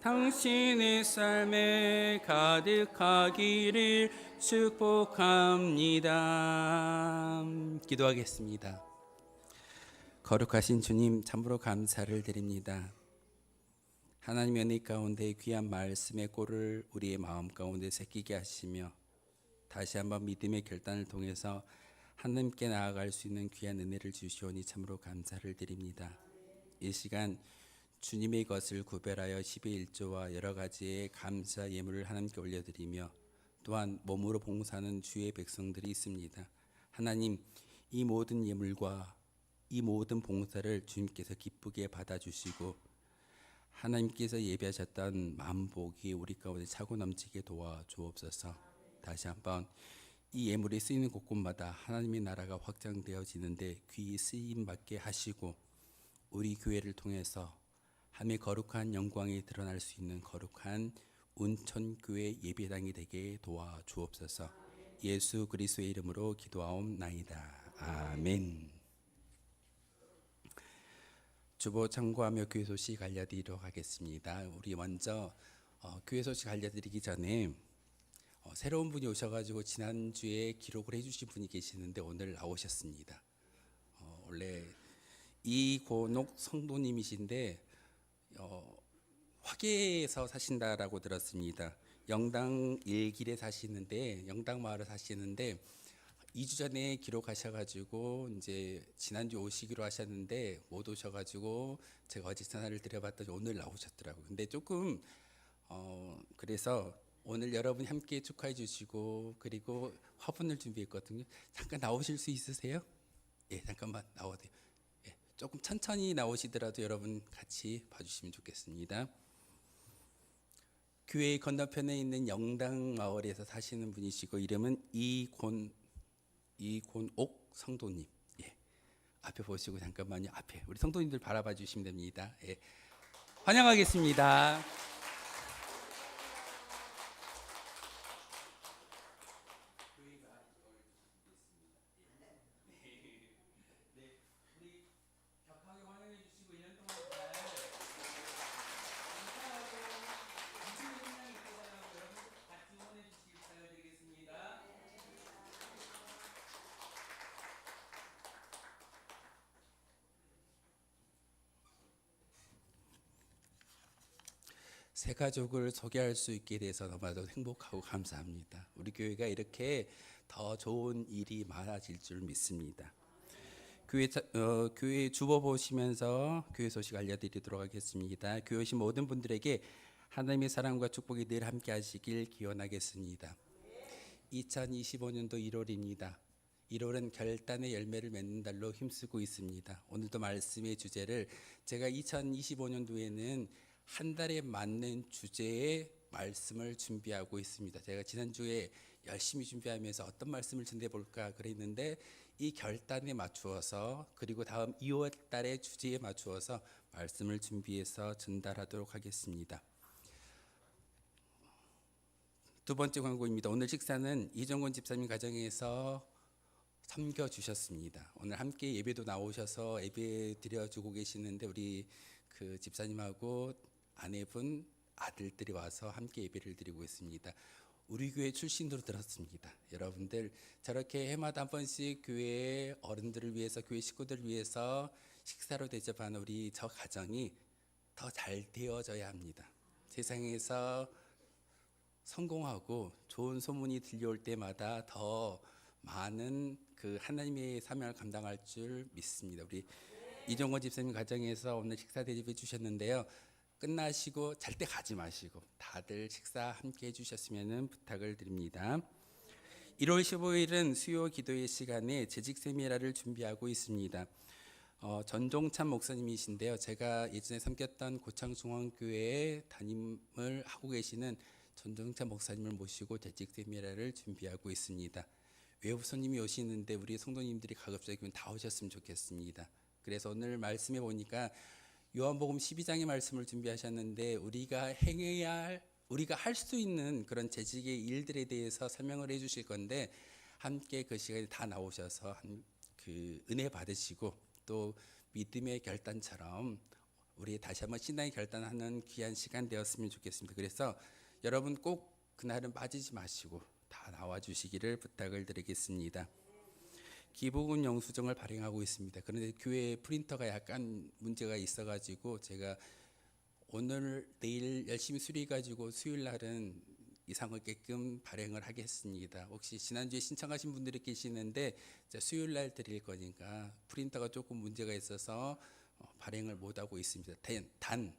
당신의 삶에 가득하기를 축복합니다. 기도하겠습니다. 거룩하신 주님 참으로 감사를 드립니다. 하나님의 은혜 가운데 귀한 말씀의 꼴을 우리의 마음 가운데 새기게 하시며 다시 한번 믿음의 결단을 통해서 하나님께 나아갈 수 있는 귀한 은혜를 주시오니 참으로 감사를 드립니다. 이 시간 주님의 것을 구별하여 10의 1조와 여러 가지의 감사 예물을 하나님께 올려드리며 또한 몸으로 봉사하는 주의 백성들이 있습니다. 하나님, 이 모든 예물과 이 모든 봉사를 주님께서 기쁘게 받아주시고 하나님께서 예비하셨던 만복이 우리 가운데 차고 넘치게 도와주옵소서. 다시 한번 이 예물이 쓰이는 곳곳마다 하나님의 나라가 확장되어지는데 귀히 쓰임받게 하시고 우리 교회를 통해서 하나님의 거룩한 영광이 드러날 수 있는 거룩한 운천교회 예배당이 되게 도와주옵소서. 예수 그리스도의 이름으로 기도하옵나이다. 아멘. 주보 참고하며 교회 소식 알려드리도록 하겠습니다. 우리 먼저 교회 소식 알려드리기 전에 새로운 분이 오셔가지고 지난주에 기록을 해주신 분이 계시는데 오늘 나오셨습니다. 원래 이곤옥 성도님이신데 화계에서 사신다라고 들었습니다. 영당 일길에 사시는데 영당 마을에 사시는데 2주 전에 기록하셔가지고 이제 지난주 오시기로 하셨는데 못 오셔가지고 제가 어제 전화를 드려봤더니 오늘 나오셨더라고요. 근데 조금 그래서 오늘 여러분 함께 축하해 주시고 그리고 화분을 준비했거든요. 잠깐 나오실 수 있으세요? 예, 잠깐만 나와도 예, 조금 천천히 나오시더라도 여러분 같이 봐주시면 좋겠습니다. 교회 건너편에 있는 영당 마을에서 사시는 분이시고 이름은 이곤옥 성도님. 예, 앞에 보시고 잠깐만요. 앞에 우리 성도님들 바라봐 주시면 됩니다. 예, 환영하겠습니다. 새 가족을 소개할 수 있게 돼서 너무나도 행복하고 감사합니다. 우리 교회가 이렇게 더 좋은 일이 많아질 줄 믿습니다. 교회 주보 보시면서 교회 소식 알려드리도록 하겠습니다. 교회 오신 모든 분들에게 하나님의 사랑과 축복이 늘 함께 하시길 기원하겠습니다. 2025년도 1월입니다. 1월은 결단의 열매를 맺는 달로 힘쓰고 있습니다. 오늘도 말씀의 주제를 제가 2025년도에는 한 달에 맞는 주제의 말씀을 준비하고 있습니다. 제가 지난주에 열심히 준비하면서 어떤 말씀을 전해 볼까 그랬는데 이 결단에 맞추어서 그리고 다음 2월 달의 주제에 맞추어서 말씀을 준비해서 전달하도록 하겠습니다. 두 번째 광고입니다. 오늘 식사는 이정곤 집사님 가정에서 섬겨주셨습니다. 오늘 함께 예배도 나오셔서 예배 드려주고 계시는데 우리 그 집사님하고 아내분, 아들들이 와서 함께 예배를 드리고 있습니다. 우리 교회 출신으로 들었습니다. 여러분들 저렇게 해마다 한 번씩 교회 어른들을 위해서 교회 식구들을 위해서 식사로 대접하는 우리 저 가정이 더 잘 되어져야 합니다. 세상에서 성공하고 좋은 소문이 들려올 때마다 더 많은 그 하나님의 사명을 감당할 줄 믿습니다. 우리 이종건 집사님 가정에서 오늘 식사 대접해 주셨는데요. 끝나시고 잘 때 가지 마시고 다들 식사 함께 해주셨으면 부탁을 드립니다. 1월 15일은 수요 기도의 시간에 재직 세미나를 준비하고 있습니다. 전종찬 목사님이신데요. 제가 예전에 섬겼던 고창중앙교회에 담임을 하고 계시는 전종찬 목사님을 모시고 재직 세미나를 준비하고 있습니다. 외부 손님이 오시는데 우리 성도님들이 가급적이면 다 오셨으면 좋겠습니다. 그래서 오늘 말씀해 보니까 요한복음 12장의 말씀을 준비하셨는데 우리가 행해야 할, 우리가 할 수 있는 그런 재직의 일들에 대해서 설명을 해 주실 건데 함께 그 시간에 다 나오셔서 그 은혜 받으시고 또 믿음의 결단처럼 우리 다시 한번 신앙의 결단하는 귀한 시간 되었으면 좋겠습니다. 그래서 여러분 꼭 그날은 빠지지 마시고 다 나와 주시기를 부탁을 드리겠습니다. 기본 영수증을 발행하고 있습니다. 그런데 교회 프린터가 약간 문제가 있어가지고 제가 오늘 내일 열심히 수리해가지고 수요일 날은 이상을 깨끔 발행을 하겠습니다. 혹시 지난주에 신청하신 분들이 계시는데 수요일 날 드릴 거니까 프린터가 조금 문제가 있어서 발행을 못하고 있습니다. 단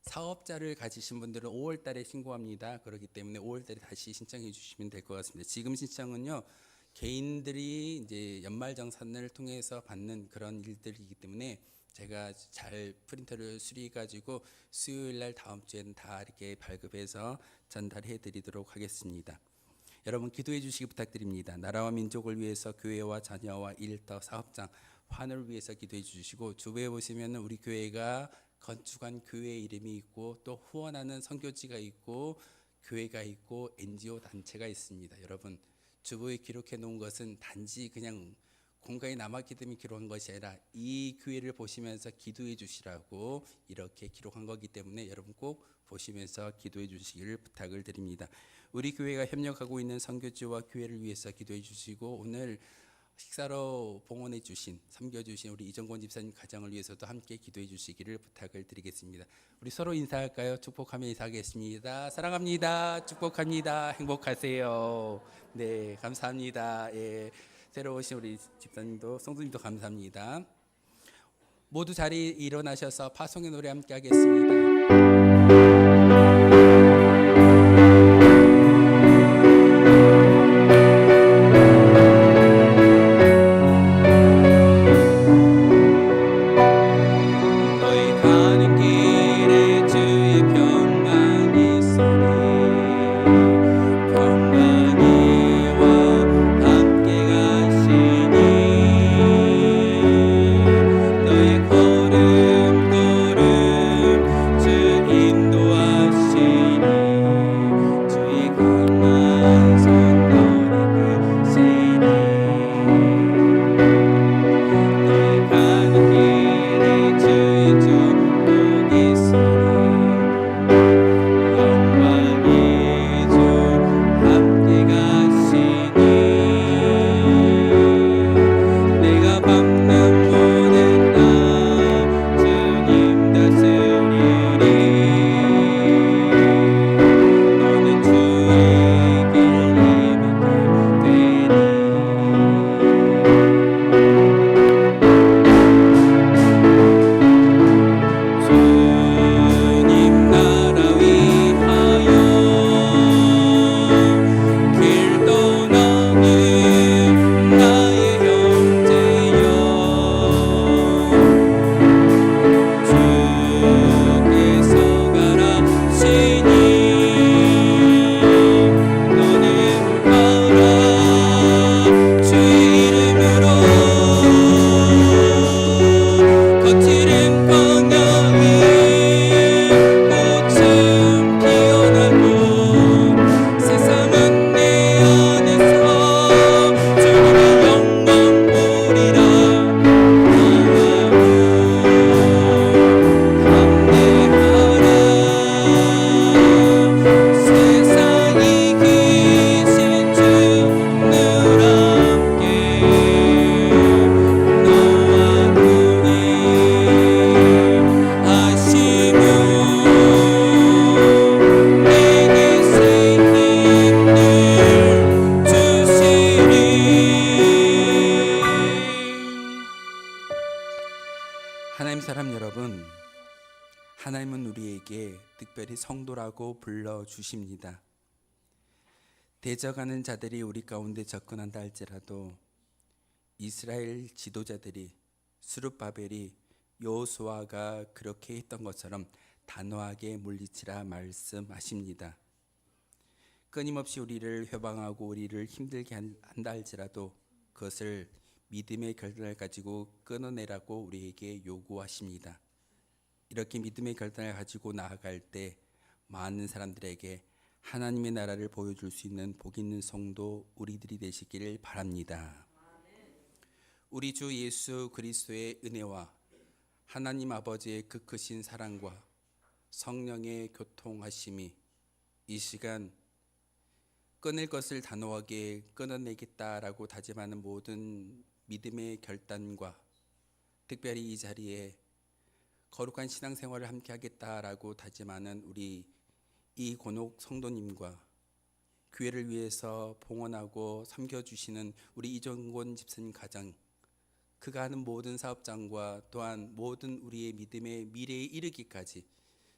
사업자를 가지신 분들은 5월 달에 신고합니다. 그렇기 때문에 5월 달에 다시 신청해 주시면 될 것 같습니다. 지금 신청은요, 개인들이 이제 연말정산을 통해서 받는 그런 일들이기 때문에 제가 잘 프린터를 수리해 가지고 수요일 날 다음 주에는 다 이렇게 발급해서 전달해 드리도록 하겠습니다. 여러분 기도해 주시기 부탁드립니다. 나라와 민족을 위해서 교회와 자녀와 일터 사업장 환을 위해서 기도해 주시고, 주변에 보시면 우리 교회가 건축한 교회 이름이 있고 또 후원하는 선교지가 있고 교회가 있고 NGO 단체가 있습니다. 여러분 주보에 기록해 놓은 것은 단지 그냥 공간이 남았기 때문에 기록한 것이 아니라 이 교회를 보시면서 기도해 주시라고 이렇게 기록한 거기 때문에 여러분 꼭 보시면서 기도해 주시기를 부탁을 드립니다. 우리 교회가 협력하고 있는 선교지와 교회를 위해서 기도해 주시고, 오늘 식사로 봉헌해 주신, 섬겨 주신 우리 이정권 집사님 가정을 위해서도 함께 기도해 주시기를 부탁을 드리겠습니다. 우리 서로 인사할까요? 축복하며 인사하겠습니다. 사랑합니다. 축복합니다. 행복하세요. 네, 감사합니다. 예, 새로 오신 우리 집사님도 성도님도 감사합니다. 모두 자리 일어나셔서 파송의 노래 함께 하겠습니다. 하나님 사람 여러분, 하나님은 우리에게 특별히 성도라고 불러주십니다. 대적하는 자들이 우리 가운데 접근한다 할지라도 이스라엘 지도자들이, 스룹바벨이 여호수아가 그렇게 했던 것처럼 단호하게 물리치라 말씀하십니다. 끊임없이 우리를 회방하고 우리를 힘들게 한다 할지라도 그것을 믿음의 결단을 가지고 끊어내라고 우리에게 요구하십니다. 이렇게 믿음의 결단을 가지고 나아갈 때 많은 사람들에게 하나님의 나라를 보여줄 수 있는 복 있는 성도 우리들이 되시기를 바랍니다. 우리 주 예수 그리스도의 은혜와 하나님 아버지의 그 크신 사랑과 성령의 교통하심이 이 시간 끊을 것을 단호하게 끊어내겠다라고 다짐하는 모든 믿음의 결단과 특별히 이 자리에 거룩한 신앙생활을 함께 하겠다라고 다짐하는 우리 이권옥 성도님과 교회를 위해서 봉헌하고 섬겨주시는 우리 이정곤 집사님 가정, 그가 하는 모든 사업장과 또한 모든 우리의 믿음의 미래에 이르기까지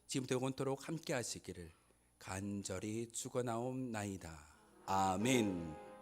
지금부터 영원토록 함께 하시기를 간절히 축원하옵나이다. 아멘.